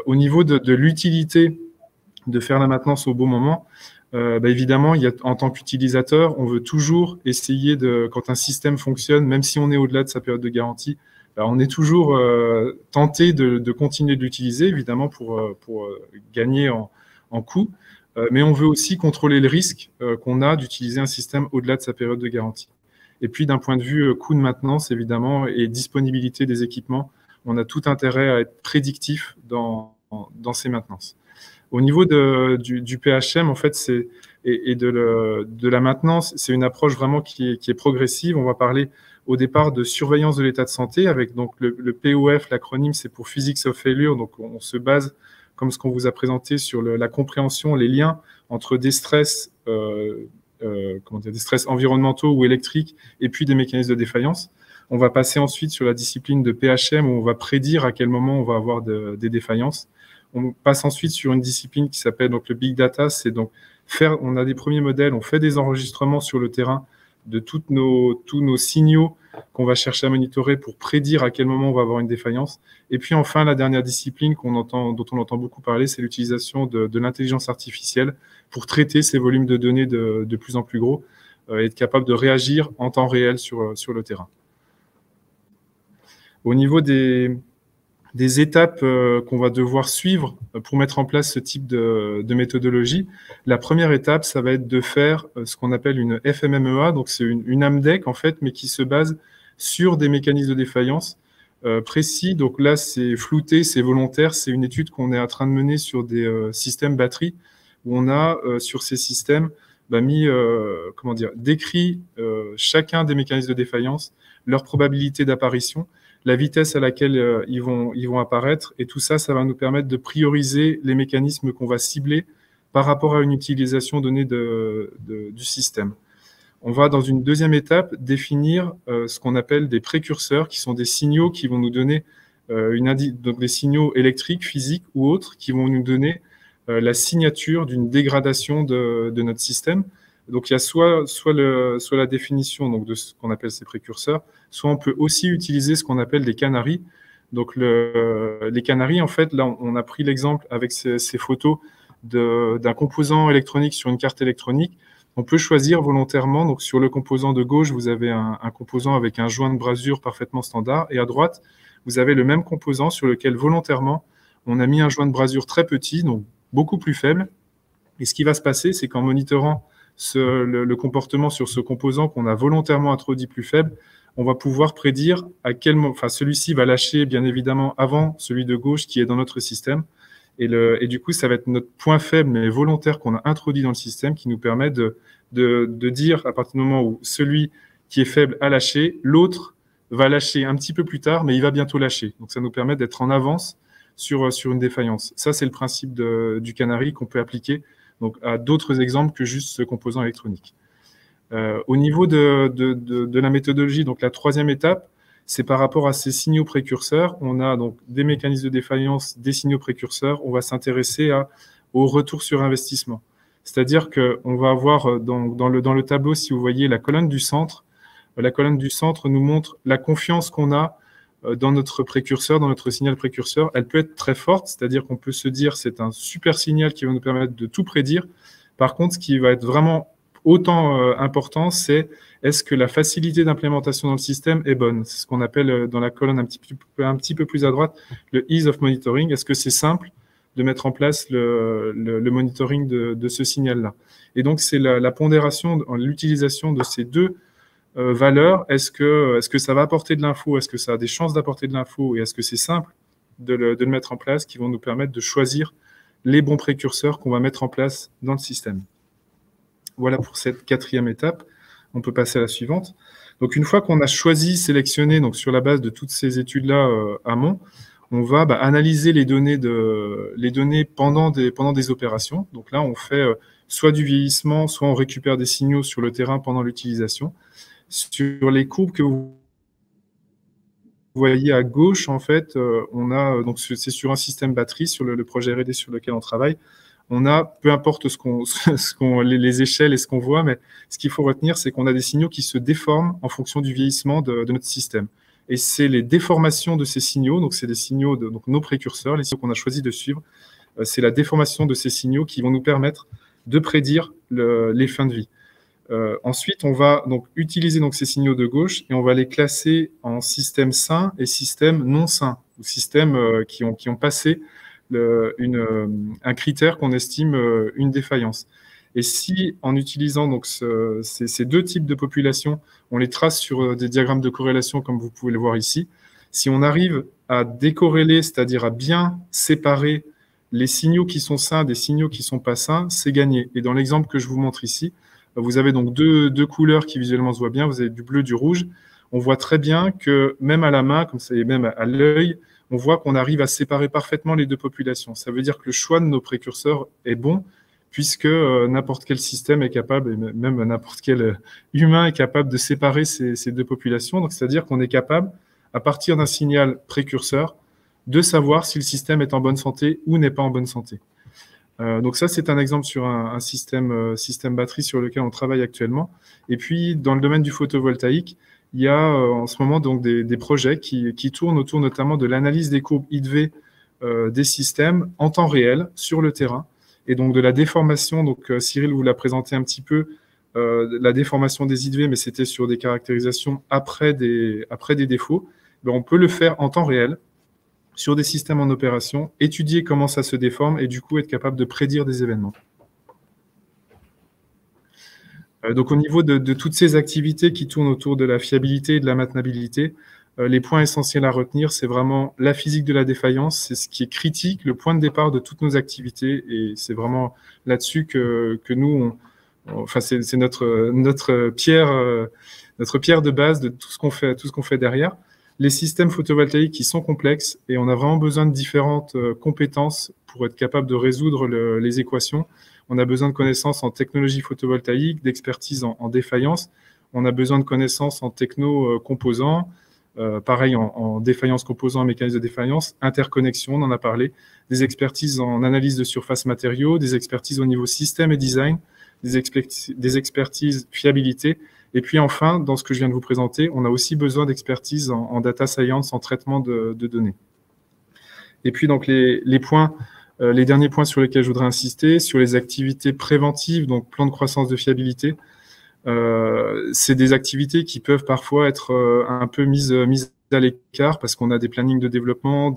Au niveau de l'utilité de faire la maintenance au bon moment, évidemment, en tant qu'utilisateur, on veut toujours essayer quand un système fonctionne, même si on est au-delà de sa période de garantie, on est toujours tenté de continuer de l'utiliser, évidemment, pour gagner en coût, mais on veut aussi contrôler le risque qu'on a d'utiliser un système au-delà de sa période de garantie. Et puis, d'un point de vue coût de maintenance, évidemment, et disponibilité des équipements, on a tout intérêt à être prédictif dans ces maintenances. Au niveau du PHM, en fait, de la maintenance, c'est une approche vraiment qui est progressive. On va parler au départ de surveillance de l'état de santé avec donc le POF, l'acronyme, c'est pour Physics of Failure. Donc, on se base, comme ce qu'on vous a présenté, sur la compréhension, les liens entre des stress, des stress environnementaux ou électriques et puis des mécanismes de défaillance. On va passer ensuite sur la discipline de PHM où on va prédire à quel moment on va avoir des défaillances. On passe ensuite sur une discipline qui s'appelle donc le Big Data. C'est donc on a des premiers modèles, on fait des enregistrements sur le terrain de tous nos signaux qu'on va chercher à monitorer pour prédire à quel moment on va avoir une défaillance. Et puis enfin, la dernière discipline dont on entend beaucoup parler, c'est l'utilisation de l'intelligence artificielle pour traiter ces volumes de données de plus en plus gros et être capable de réagir en temps réel sur le terrain. Au niveau des étapes qu'on va devoir suivre pour mettre en place ce type de méthodologie. La première étape, ça va être de faire ce qu'on appelle une FMMEA, donc c'est une AMDEC en fait, mais qui se base sur des mécanismes de défaillance précis. Donc là, c'est flouté, c'est volontaire, c'est une étude qu'on est en train de mener sur des systèmes batteries, où on a sur ces systèmes décrit chacun des mécanismes de défaillance, leur probabilité d'apparition, la vitesse à laquelle ils vont apparaître. Et tout ça, ça va nous permettre de prioriser les mécanismes qu'on va cibler par rapport à une utilisation donnée du système. On va, dans une deuxième étape, définir ce qu'on appelle des précurseurs, qui sont des signaux qui vont nous donner donc des signaux électriques, physiques ou autres, qui vont nous donner la signature d'une dégradation de notre système. Donc, il y a soit la définition donc, de ce qu'on appelle ces précurseurs, soit on peut aussi utiliser ce qu'on appelle des canaries. Donc, les canaries, en fait, là, on a pris l'exemple avec ces photos d'un composant électronique sur une carte électronique. On peut choisir volontairement, donc sur le composant de gauche, vous avez un composant avec un joint de brasure parfaitement standard, et à droite, vous avez le même composant sur lequel volontairement, on a mis un joint de brasure très petit, donc beaucoup plus faible. Et ce qui va se passer, c'est qu'en monitorant le comportement sur ce composant qu'on a volontairement introduit plus faible, on va pouvoir prédire à quel moment, celui-ci va lâcher bien évidemment avant celui de gauche qui est dans notre système. Et du coup, ça va être notre point faible, mais volontaire qu'on a introduit dans le système qui nous permet de dire à partir du moment où celui qui est faible a lâché, l'autre va lâcher un petit peu plus tard, mais il va bientôt lâcher. Donc, ça nous permet d'être en avance sur une défaillance. Ça, c'est le principe du canari qu'on peut appliquer donc, à d'autres exemples que juste ce composant électronique. Au niveau de la méthodologie, donc la troisième étape, c'est par rapport à ces signaux précurseurs. On a donc des mécanismes de défaillance, des signaux précurseurs. On va s'intéresser au retour sur investissement. C'est-à-dire qu'on va avoir dans le tableau, si vous voyez la colonne du centre, la colonne du centre nous montre la confiance qu'on a dans notre précurseur, dans notre signal précurseur. Elle peut être très forte, c'est-à-dire qu'on peut se dire c'est un super signal qui va nous permettre de tout prédire. Par contre, ce qui va être vraiment autant important, c'est est-ce que la facilité d'implémentation dans le système est bonne? C'est ce qu'on appelle dans la colonne un petit peu plus à droite, le ease of monitoring. Est-ce que c'est simple de mettre en place le monitoring de ce signal-là? Et donc, c'est la pondération, l'utilisation de ces deux valeurs. Est-ce que ça va apporter de l'info? Est-ce que ça a des chances d'apporter de l'info? Et est-ce que c'est simple de le mettre en place qui vont nous permettre de choisir les bons précurseurs qu'on va mettre en place dans le système? Voilà pour cette quatrième étape. On peut passer à la suivante. Donc, une fois qu'on a choisi, sélectionné, donc sur la base de toutes ces études-là amont, on va analyser les données pendant des opérations. Donc là, on fait soit du vieillissement, soit on récupère des signaux sur le terrain pendant l'utilisation. Sur les courbes que vous voyez à gauche, en fait, on a, donc c'est sur un système batterie, sur le projet R&D sur lequel on travaille. On a, peu importe les échelles et ce qu'on voit, mais ce qu'il faut retenir, c'est qu'on a des signaux qui se déforment en fonction du vieillissement de notre système. Et c'est les déformations de ces signaux, donc c'est des signaux de nos précurseurs, les signaux qu'on a choisi de suivre, c'est la déformation de ces signaux qui vont nous permettre de prédire les fins de vie. Ensuite, on va donc utiliser ces signaux de gauche et on va les classer en systèmes sains et systèmes non sains, ou systèmes qui ont passé un critère qu'on estime une défaillance. Et si, en utilisant ces deux types de populations, on les trace sur des diagrammes de corrélation, comme vous pouvez le voir ici, si on arrive à décorréler, c'est-à-dire à bien séparer les signaux qui sont sains des signaux qui ne sont pas sains, c'est gagné. Et dans l'exemple que je vous montre ici, vous avez donc deux couleurs qui visuellement se voient bien, vous avez du bleu, du rouge. On voit très bien que même à la main, comme ça, et même à l'œil, on voit qu'on arrive à séparer parfaitement les deux populations. Ça veut dire que le choix de nos précurseurs est bon, puisque n'importe quel système est capable, et même n'importe quel humain est capable de séparer ces deux populations. Donc, c'est-à-dire qu'on est capable, à partir d'un signal précurseur, de savoir si le système est en bonne santé ou n'est pas en bonne santé. Donc ça, c'est un exemple sur un système batterie sur lequel on travaille actuellement. Et puis, dans le domaine du photovoltaïque, il y a en ce moment donc des projets qui tournent autour notamment de l'analyse des courbes IV des systèmes en temps réel sur le terrain, et donc de la déformation. Donc Cyril vous l'a présenté un petit peu, la déformation des IV, mais c'était sur des caractérisations après des défauts. Ben, on peut le faire en temps réel, sur des systèmes en opération, étudier comment ça se déforme et du coup être capable de prédire des événements. Donc au niveau de toutes ces activités qui tournent autour de la fiabilité et de la maintenabilité, les points essentiels à retenir, c'est vraiment la physique de la défaillance, c'est ce qui est critique, le point de départ de toutes nos activités, et c'est vraiment là-dessus que nous, c'est notre pierre de base de tout ce qu'on fait derrière. Les systèmes photovoltaïques qui sont complexes, et on a vraiment besoin de différentes compétences pour être capable de résoudre les équations. On a besoin de connaissances en technologie photovoltaïque, d'expertise en défaillance. On a besoin de connaissances en techno-composants, pareil en défaillance composants, en mécanisme de défaillance, interconnexion, on en a parlé, des expertises en analyse de surface matériaux, des expertises au niveau système et design, des expertises fiabilité. Et puis enfin, dans ce que je viens de vous présenter, on a aussi besoin d'expertise en data science, en traitement de données. Et puis donc les derniers points sur lesquels je voudrais insister, sur les activités préventives, donc plan de croissance de fiabilité, c'est des activités qui peuvent parfois être un peu mises à l'écart parce qu'on a des plannings de développement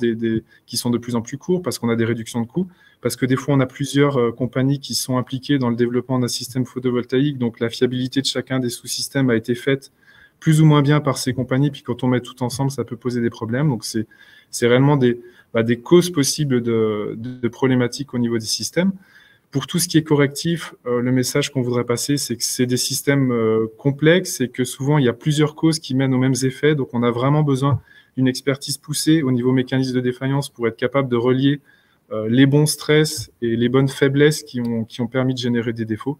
qui sont de plus en plus courts, parce qu'on a des réductions de coûts, parce que des fois on a plusieurs compagnies qui sont impliquées dans le développement d'un système photovoltaïque, donc la fiabilité de chacun des sous-systèmes a été faite plus ou moins bien par ces compagnies, puis quand on met tout ensemble, ça peut poser des problèmes. Donc c'est réellement des causes possibles de problématiques au niveau des systèmes. Pour tout ce qui est correctif, le message qu'on voudrait passer, c'est que c'est des systèmes complexes et que souvent, il y a plusieurs causes qui mènent aux mêmes effets. Donc, on a vraiment besoin d'une expertise poussée au niveau mécanisme de défaillance pour être capable de relier les bons stress et les bonnes faiblesses qui ont permis de générer des défauts.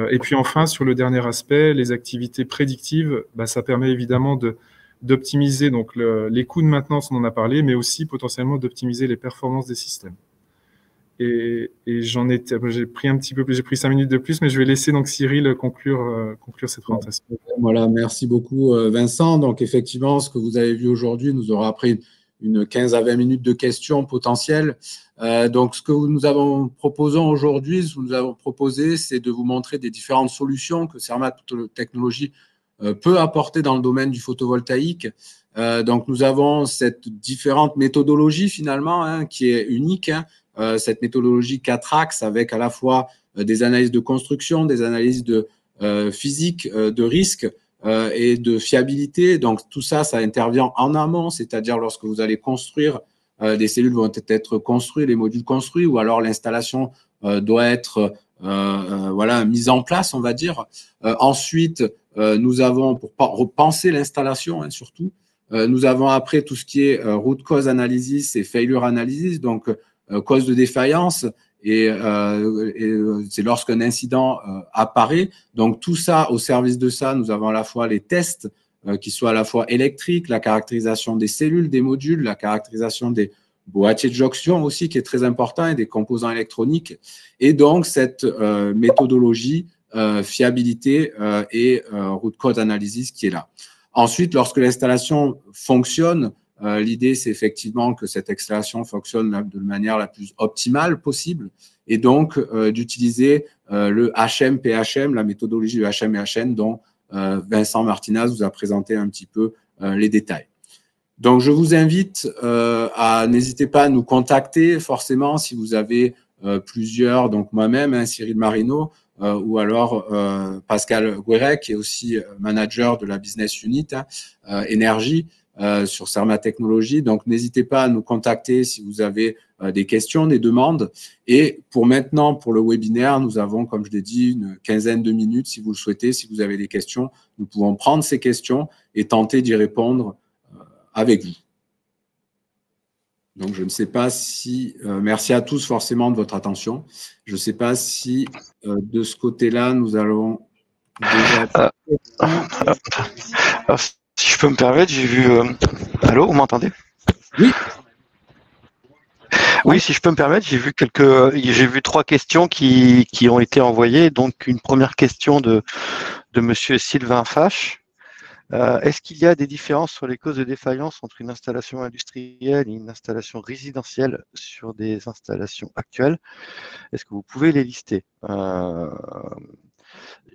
Et puis enfin, sur le dernier aspect, les activités prédictives, ça permet évidemment d'optimiser donc les coûts de maintenance, on en a parlé, mais aussi potentiellement d'optimiser les performances des systèmes. Et j'ai pris 5 minutes de plus, mais je vais laisser donc Cyril conclure cette présentation. Voilà, merci beaucoup Vincent. Donc effectivement, ce que vous avez vu aujourd'hui nous aura pris une 15 à 20 minutes de questions potentielles. Donc ce que nous avons proposé aujourd'hui, c'est de vous montrer des différentes solutions que Cermat Technologies peut apporter dans le domaine du photovoltaïque. Donc nous avons cette différente méthodologie finalement qui est unique. Cette méthodologie 4 axes avec à la fois des analyses de construction, des analyses de physique, de risque et de fiabilité. Donc, tout ça, ça intervient en amont, c'est-à-dire lorsque vous allez construire, des cellules vont être construites, les modules construits, ou alors l'installation doit être mise en place, on va dire. Ensuite, nous avons, pour repenser l'installation, surtout, Nous avons après tout ce qui est root cause analysis et failure analysis, donc cause de défaillance, et c'est lorsqu'un incident apparaît. Donc tout ça, au service de ça, nous avons à la fois les tests qui soient à la fois électriques, la caractérisation des cellules, des modules, la caractérisation des boîtiers de jonction aussi, qui est très important, et des composants électroniques. Et donc, cette méthodologie fiabilité et root cause analysis qui est là. Ensuite, lorsque l'installation fonctionne, l'idée, c'est effectivement que cette installation fonctionne de manière la plus optimale possible, et donc d'utiliser le HM-PHM, la méthodologie de HM-PHM dont Vincent Martinaz vous a présenté un petit peu les détails. Donc, je vous invite n'hésitez pas à nous contacter forcément si vous avez plusieurs, donc moi-même, Cyril Marino, ou alors Pascal Guérec, qui est aussi manager de la business unit énergie sur Serma Technologies. Donc, n'hésitez pas à nous contacter si vous avez des questions, des demandes. Et pour maintenant, pour le webinaire, nous avons, comme je l'ai dit, une quinzaine de minutes, si vous le souhaitez. Si vous avez des questions, nous pouvons prendre ces questions et tenter d'y répondre avec vous. Donc, je ne sais pas si… merci à tous forcément de votre attention. Je ne sais pas si de ce côté-là, nous allons déjà… Alors, si je peux me permettre, j'ai vu… Allô, vous m'entendez? Oui. Oui, si je peux me permettre, j'ai vu 3 questions qui ont été envoyées. Donc, une première question de monsieur Sylvain Fache. Est-ce qu'il y a des différences sur les causes de défaillance entre une installation industrielle et une installation résidentielle sur des installations actuelles? Est-ce que vous pouvez les lister?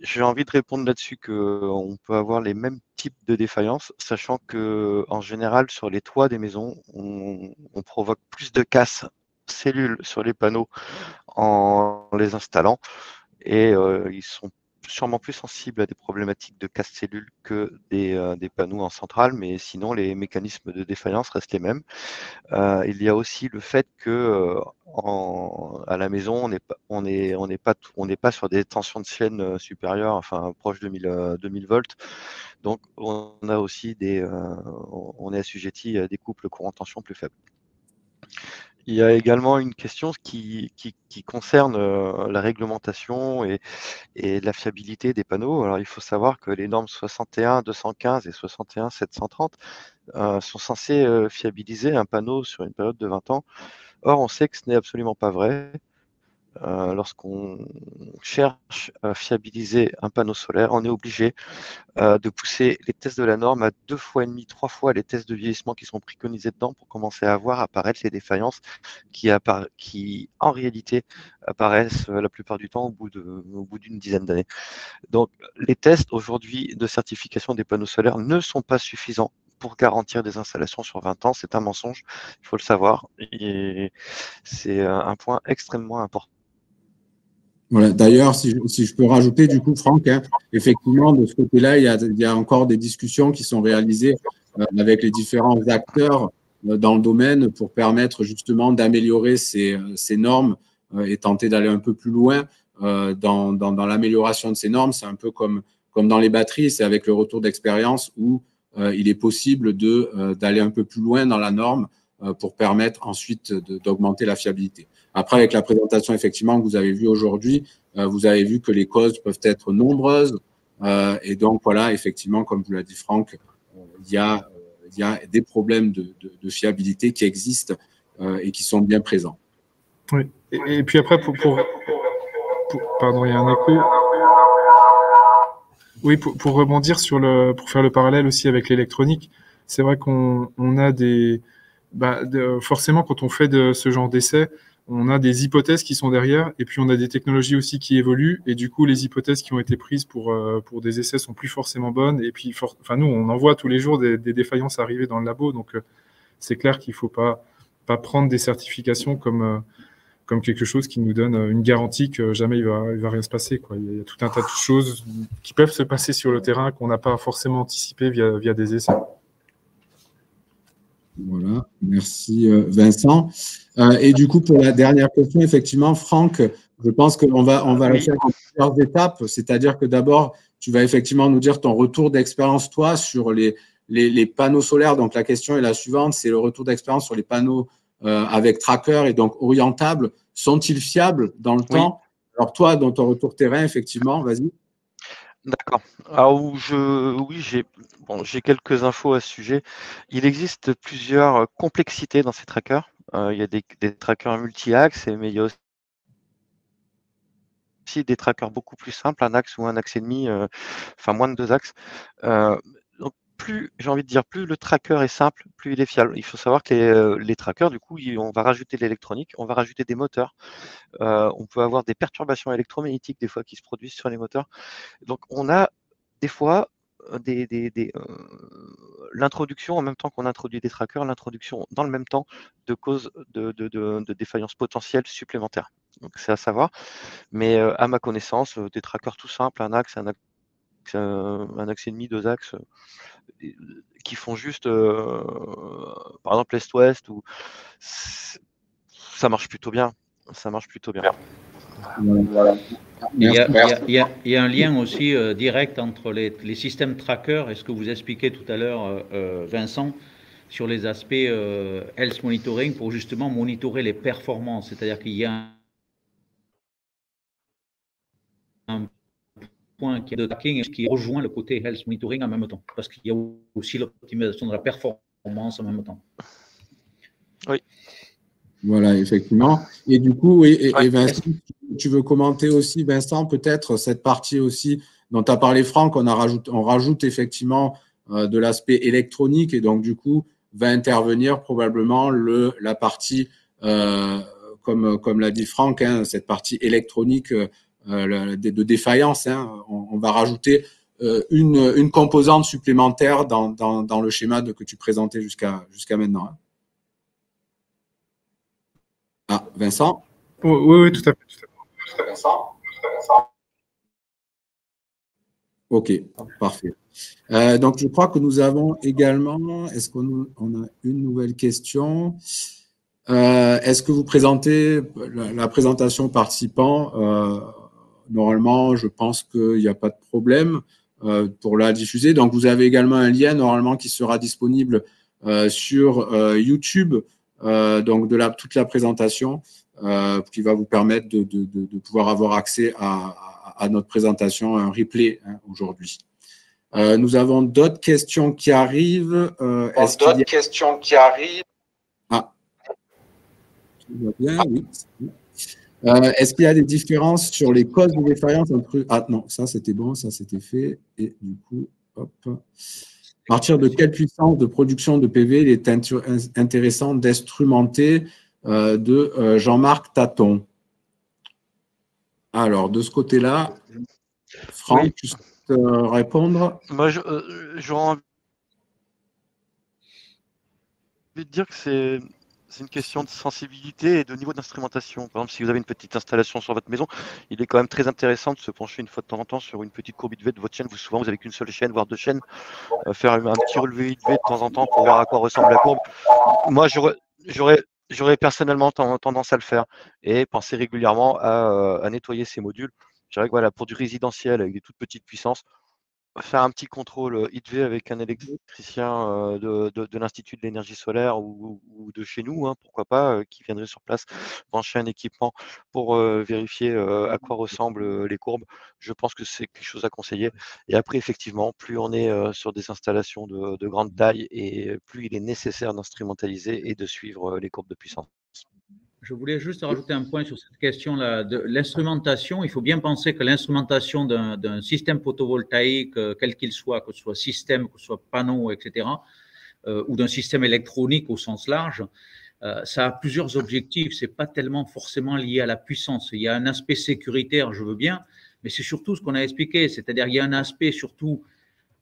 J'ai envie de répondre là-dessus qu'on peut avoir les mêmes types de défaillances, sachant que en général, sur les toits des maisons, on provoque plus de casse cellules sur les panneaux en les installant, et ils sont sûrement plus sensibles à des problématiques de casse cellules que des panneaux en centrale, mais sinon les mécanismes de défaillance restent les mêmes. Il y a aussi le fait que à la maison, on n'est pas sur des tensions de chaîne supérieures, enfin proches de 2000 volts. Donc on a aussi on est assujetti à des couples courant tension plus faibles. Il y a également une question qui concerne la réglementation et la fiabilité des panneaux. Alors, il faut savoir que les normes 61-215 et 61-730 sont censées fiabiliser un panneau sur une période de 20 ans. Or, on sait que ce n'est absolument pas vrai. Lorsqu'on cherche à fiabiliser un panneau solaire, on est obligé de pousser les tests de la norme à 2,5 fois, 3 fois les tests de vieillissement qui sont préconisés dedans pour commencer à voir apparaître les défaillances qui en réalité apparaissent la plupart du temps au bout d'une dizaine d'années. Donc les tests aujourd'hui de certification des panneaux solaires ne sont pas suffisants pour garantir des installations sur 20 ans. C'est un mensonge, il faut le savoir, et c'est un point extrêmement important. Voilà. D'ailleurs, si je peux rajouter, du coup, Franck, effectivement, de ce côté-là, il y a encore des discussions qui sont réalisées avec les différents acteurs dans le domaine pour permettre justement d'améliorer ces normes et tenter d'aller un peu plus loin dans l'amélioration de ces normes. C'est un peu comme dans les batteries, c'est avec le retour d'expérience où il est possible d'aller un peu plus loin dans la norme pour permettre ensuite d'augmenter la fiabilité. Après, avec la présentation effectivement que vous avez vue aujourd'hui, vous avez vu que les causes peuvent être nombreuses. Et donc, voilà, effectivement, comme vous l'a dit Franck, il y a des problèmes de fiabilité qui existent et qui sont bien présents. Oui. Et puis après, pardon, il y a un écho. Oui, pour rebondir pour faire le parallèle aussi avec l'électronique, c'est vrai qu'on a forcément, quand on fait ce genre d'essai, on a des hypothèses qui sont derrière, et puis on a des technologies aussi qui évoluent, et du coup, les hypothèses qui ont été prises pour des essais sont plus forcément bonnes, et puis, nous, on en voit tous les jours des défaillances arriver dans le labo, donc c'est clair qu'il ne faut pas prendre des certifications comme quelque chose qui nous donne une garantie que jamais il va rien se passer, quoi. Il y a tout un tas de choses qui peuvent se passer sur le terrain qu'on n'a pas forcément anticipé via des essais. Voilà, merci Vincent. Et du coup, pour la dernière question, effectivement, Franck, je pense qu'on va la faire en plusieurs étapes. C'est-à-dire que d'abord, tu vas effectivement nous dire ton retour d'expérience, toi, sur les les panneaux solaires. Donc, la question est la suivante, c'est le retour d'expérience sur les panneaux avec tracker et donc orientables. Sont-ils fiables dans le temps? Alors, toi, dans ton retour terrain, effectivement, vas-y. D'accord. Alors, oui, j'ai quelques infos à ce sujet. Il existe plusieurs complexités dans ces trackers. Il y a des trackers multi-axes, mais il y a aussi des trackers beaucoup plus simples, un axe ou un axe et demi, enfin moins de 2 axes. Donc plus, j'ai envie de dire, plus le tracker est simple, plus il est fiable. Il faut savoir que les trackers, du coup, on va rajouter de l'électronique, on va rajouter des moteurs. On peut avoir des perturbations électromagnétiques des fois qui se produisent sur les moteurs. Donc on a des fois l'introduction en même temps qu'on introduit des trackers, l'introduction dans le même temps de causes de défaillances potentielles supplémentaires. Donc c'est à savoir. Mais à ma connaissance, des trackers tout simples, un axe et demi, 2 axes, qui font juste, par exemple, est-ouest, ou ça marche plutôt bien. Ça marche plutôt bien. Voilà. Il y a un lien aussi direct entre les systèmes trackers et ce que vous expliquez tout à l'heure, Vincent, sur les aspects health monitoring pour justement monitorer les performances. C'est-à-dire qu'il y a un point qui est de tracking qui rejoint le côté health monitoring en même temps, parce qu'il y a aussi l'optimisation de la performance en même temps. Oui. Voilà, effectivement. Et du coup, et Vincent, tu veux commenter aussi, Vincent, peut-être cette partie aussi dont tu as parlé, Franck, on rajoute effectivement de l'aspect électronique et donc du coup, va intervenir probablement la partie, comme l'a dit Franck, hein, cette partie électronique de défaillance. Hein, on va rajouter une composante supplémentaire dans le schéma que tu présentais jusqu'à maintenant. Hein. Ah, Vincent? Oui, tout à fait. Ok, parfait. Donc, je crois que nous avons également, est-ce qu'on a une nouvelle question? Est-ce que vous présentez la présentation aux participants? Normalement, je pense qu'il n'y a pas de problème pour la diffuser. Donc, vous avez également un lien normalement qui sera disponible sur YouTube, donc toute la présentation, qui va vous permettre de pouvoir avoir accès à notre présentation, un replay aujourd'hui. Nous avons d'autres questions qui arrivent. Ah, tout va bien, oui. Est-ce qu'il y a des différences sur les causes de défaillance entre… Ah non, ça c'était bon, ça c'était fait. Et du coup, hop. À partir de quelle puissance de production de PV il est intéressant d'instrumenter de Jean-Marc Taton? Alors, de ce côté-là, Franck, oui. Tu souhaites répondre? Moi, j'aurais envie de dire que c'est une question de sensibilité et de niveau d'instrumentation. Par exemple, si vous avez une petite installation sur votre maison, il est quand même très intéressant de se pencher une fois de temps en temps sur une petite courbe IV de votre chaîne. Souvent, vous n'avez qu'une seule chaîne, voire 2 chaînes. Faire un petit relevé IV de temps en temps pour voir à quoi ressemble la courbe. Moi, j'aurais personnellement tendance à le faire et penser régulièrement à nettoyer ces modules. Je dirais que voilà, pour du résidentiel avec des toutes petites puissances, faire un petit contrôle IV avec un électricien de l'Institut de l'énergie solaire ou de chez nous, hein, pourquoi pas, qui viendrait sur place brancher un équipement pour vérifier à quoi ressemblent les courbes. Je pense que c'est quelque chose à conseiller. Et après, effectivement, plus on est sur des installations de grande taille et plus il est nécessaire d'instrumentaliser et de suivre les courbes de puissance. Je voulais juste rajouter un point sur cette question-là de l'instrumentation. Il faut bien penser que l'instrumentation d'un système photovoltaïque, quel qu'il soit, que ce soit système, que ce soit panneau, etc., ou d'un système électronique au sens large, ça a plusieurs objectifs. Ce n'est pas tellement forcément lié à la puissance. Il y a un aspect sécuritaire, je veux bien, mais c'est surtout ce qu'on a expliqué. C'est-à-dire qu'il y a un aspect surtout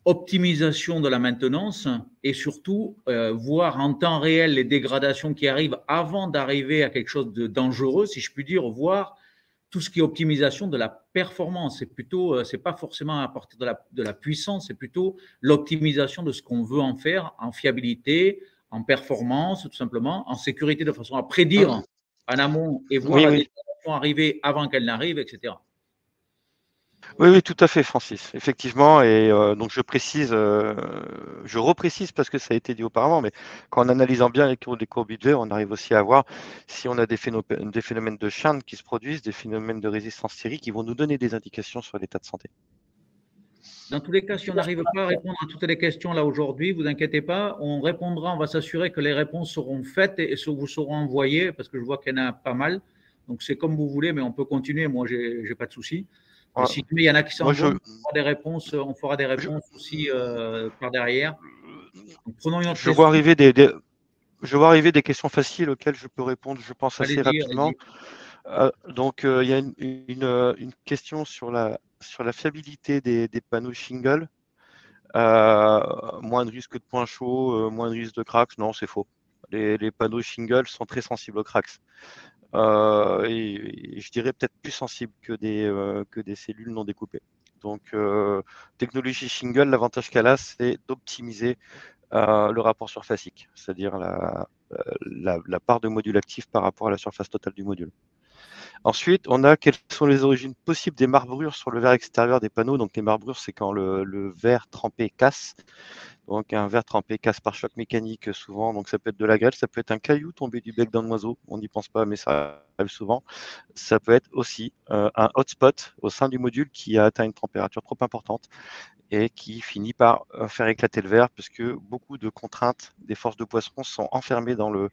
optimisation de la maintenance et surtout voir en temps réel les dégradations qui arrivent avant d'arriver à quelque chose de dangereux, si je puis dire, voir tout ce qui est optimisation de la performance. C'est plutôt, c'est pas forcément à partir de la puissance, c'est plutôt l'optimisation de ce qu'on veut en faire, en fiabilité, en performance, tout simplement, en sécurité, de façon à prédire en amont et voir la dégradation arriver avant qu'elle n'arrive, etc. Oui, oui, tout à fait, Francis. Effectivement, et donc je reprécise parce que ça a été dit auparavant, mais qu'en analysant bien les courbes de verre, on arrive aussi à voir si on a des phénomènes de chaîne qui se produisent, des phénomènes de résistance sérique qui vont nous donner des indications sur l'état de santé. Dans tous les cas, si on n'arrive pas à répondre à toutes les questions là aujourd'hui, vous inquiétez pas, on répondra, on va s'assurer que les réponses seront faites et vous seront envoyées, parce que je vois qu'il y en a pas mal. Donc c'est comme vous voulez, mais on peut continuer. Moi, j'ai pas de souci. Et si il y en a qui s'envoient, on fera des réponses aussi par derrière. Donc, prenons une autre je vois arriver des questions faciles auxquelles je peux répondre, je pense, assez rapidement. Donc, il y a une question sur la fiabilité des panneaux shingle. Moins de risque de points chauds, moins de risque de cracks. Non, c'est faux. Les panneaux shingle sont très sensibles aux cracks. Et je dirais peut-être plus sensibles que des cellules non découpées. Donc, technologie shingle, l'avantage qu'elle a, c'est d'optimiser le rapport surfacique, c'est-à-dire la part de module actif par rapport à la surface totale du module. Ensuite, on a quelles sont les origines possibles des marbrures sur le verre extérieur des panneaux. Donc, les marbrures, c'est quand le verre trempé casse. Donc, un verre trempé casse par choc mécanique souvent. Donc, ça peut être de la grêle, ça peut être un caillou tombé du bec d'un oiseau. On n'y pense pas, mais ça arrive souvent. Ça peut être aussi un hotspot au sein du module qui a atteint une température trop importante et qui finit par faire éclater le verre, parce que beaucoup de contraintes des forces de poisson sont enfermées dans le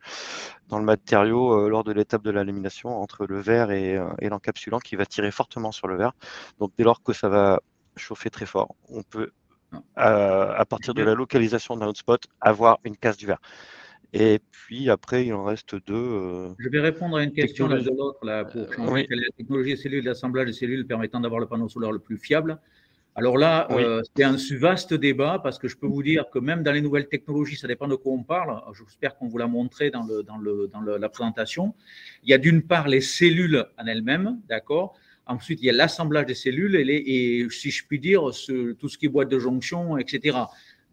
matériau lors de l'étape de la lamination entre le verre et l'encapsulant qui va tirer fortement sur le verre. Donc, dès lors que ça va chauffer très fort, on peut, à partir de la localisation d'un hotspot, avoir une casse du verre. Et puis après, il en reste deux. Je vais répondre à une question là, de l'autre pour changer. Oui. Quelle est la technologie des cellules, l'assemblage des cellules permettant d'avoir le panneau solaire le plus fiable? Alors là, Oui. c'est un vaste débat, parce que je peux vous dire que même dans les nouvelles technologies, ça dépend de quoi on parle. J'espère qu'on vous l'a montré dans la présentation. Il y a d'une part les cellules en elles-mêmes, d'accord. Ensuite, il y a l'assemblage des cellules et, si je puis dire, tout ce qui est boîte de jonction, etc.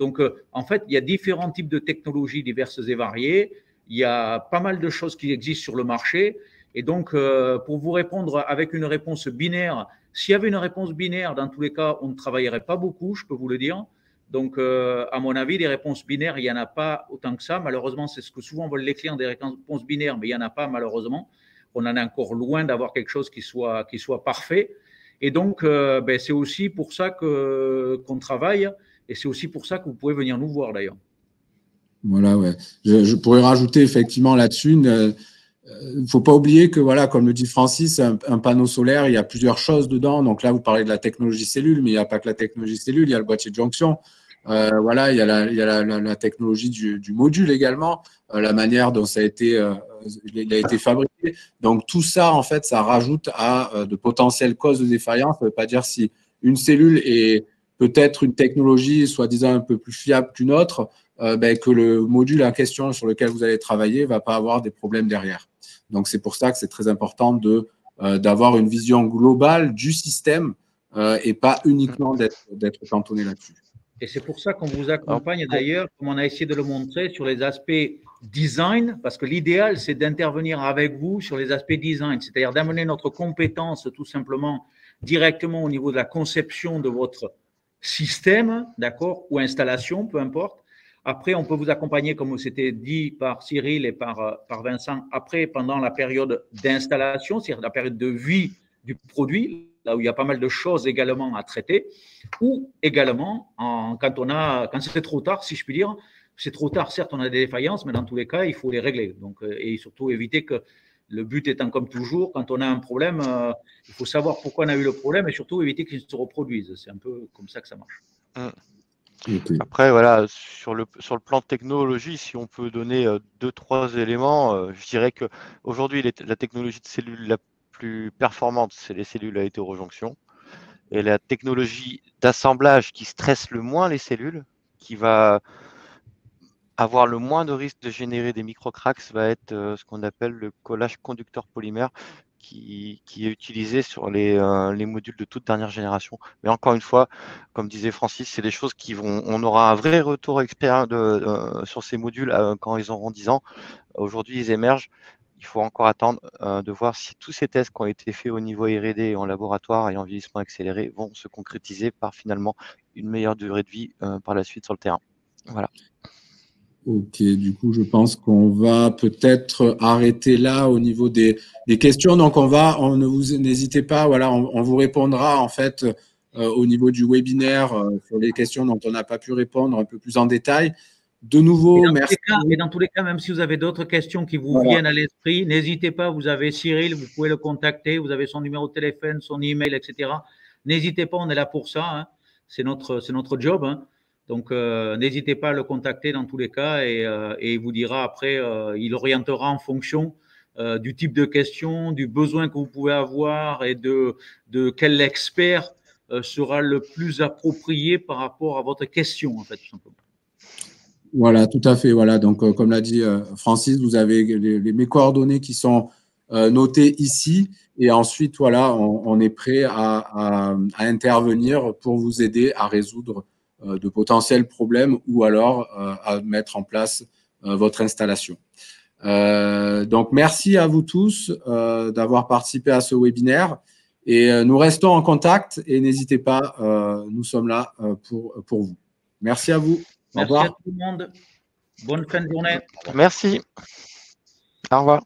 Donc, en fait, il y a différents types de technologies diverses et variées. Il y a pas mal de choses qui existent sur le marché. Et donc, pour vous répondre avec une réponse binaire, s'il y avait une réponse binaire, dans tous les cas, on ne travaillerait pas beaucoup, je peux vous le dire. Donc, à mon avis, des réponses binaires, il n'y en a pas autant que ça. Malheureusement, c'est ce que souvent veulent les clients, des réponses binaires, mais il n'y en a pas, malheureusement. On en est encore loin d'avoir quelque chose qui soit parfait. Et donc, c'est aussi pour ça qu'on travaille, et c'est aussi pour ça que vous pouvez venir nous voir, d'ailleurs. Voilà, ouais. Je pourrais rajouter effectivement là-dessus il ne faut pas oublier que, voilà, comme le dit Francis, un panneau solaire, il y a plusieurs choses dedans. Donc là, vous parlez de la technologie cellule, mais il n'y a pas que la technologie cellule, il y a le boîtier de jonction. Voilà, il y a la technologie du module également, la manière dont il a été fabriqué. Donc tout ça, en fait, ça rajoute à de potentielles causes de défaillance. Ça ne veut pas dire si une cellule est peut-être une technologie soi-disant un peu plus fiable qu'une autre, que le module en question sur lequel vous allez travailler ne va pas avoir des problèmes derrière. Donc, c'est pour ça que c'est très important d'avoir une vision globale du système et pas uniquement d'être cantonné là-dessus. Et c'est pour ça qu'on vous accompagne d'ailleurs, comme on a essayé de le montrer, sur les aspects design, parce que l'idéal, c'est d'intervenir avec vous sur les aspects design, c'est-à-dire d'amener notre compétence tout simplement directement au niveau de la conception de votre système, d'accord, ou installation, peu importe. Après, on peut vous accompagner, comme c'était dit par Cyril et par Vincent, après, pendant la période d'installation, c'est-à-dire la période de vie du produit, là où il y a pas mal de choses également à traiter, ou également quand c'est trop tard, si je puis dire. C'est trop tard, certes, on a des défaillances, mais dans tous les cas, il faut les régler. Donc, et surtout éviter que, le but étant comme toujours, quand on a un problème, il faut savoir pourquoi on a eu le problème et surtout éviter qu'il se reproduise. C'est un peu comme ça que ça marche. Okay. Après, voilà, sur le plan de technologie, si on peut donner 2-3 éléments, je dirais qu'aujourd'hui, la technologie de cellule la plus performante, c'est les cellules à hétérojonction. Et la technologie d'assemblage qui stresse le moins les cellules, qui va avoir le moins de risque de générer des microcracks, va être ce qu'on appelle le collage conducteur polymère, qui est utilisé sur les modules de toute dernière génération. Mais encore une fois, comme disait Francis, c'est des choses on aura un vrai retour expert sur ces modules quand ils auront 10 ans. Aujourd'hui, ils émergent. il faut encore attendre de voir si tous ces tests qui ont été faits au niveau R&D en laboratoire et en vieillissement accéléré vont se concrétiser par finalement une meilleure durée de vie par la suite sur le terrain. Voilà. Ok, du coup, je pense qu'on va peut-être arrêter là au niveau des questions. Donc, n'hésitez pas, voilà, on vous répondra en fait au niveau du webinaire sur les questions dont on n'a pas pu répondre un peu plus en détail. De nouveau, merci. Et dans tous les cas, même si vous avez d'autres questions qui vous viennent à l'esprit, n'hésitez pas, vous avez Cyril, vous pouvez le contacter, vous avez son numéro de téléphone, son email, etc. N'hésitez pas, on est là pour ça, hein. C'est notre job, hein. Donc, n'hésitez pas à le contacter dans tous les cas et il vous dira après, il orientera en fonction du type de question, du besoin que vous pouvez avoir et de quel expert sera le plus approprié par rapport à votre question, en fait, tout simplement. Voilà, tout à fait. Voilà, donc comme l'a dit Francis, vous avez mes coordonnées qui sont notées ici. Et ensuite, voilà, on est prêt à intervenir pour vous aider à résoudre de potentiels problèmes ou alors à mettre en place votre installation. Donc, merci à vous tous d'avoir participé à ce webinaire. Et nous restons en contact et n'hésitez pas, nous sommes là pour vous. Merci à vous. Au revoir. Merci à tout le monde. Bonne fin de journée. Merci. Au revoir.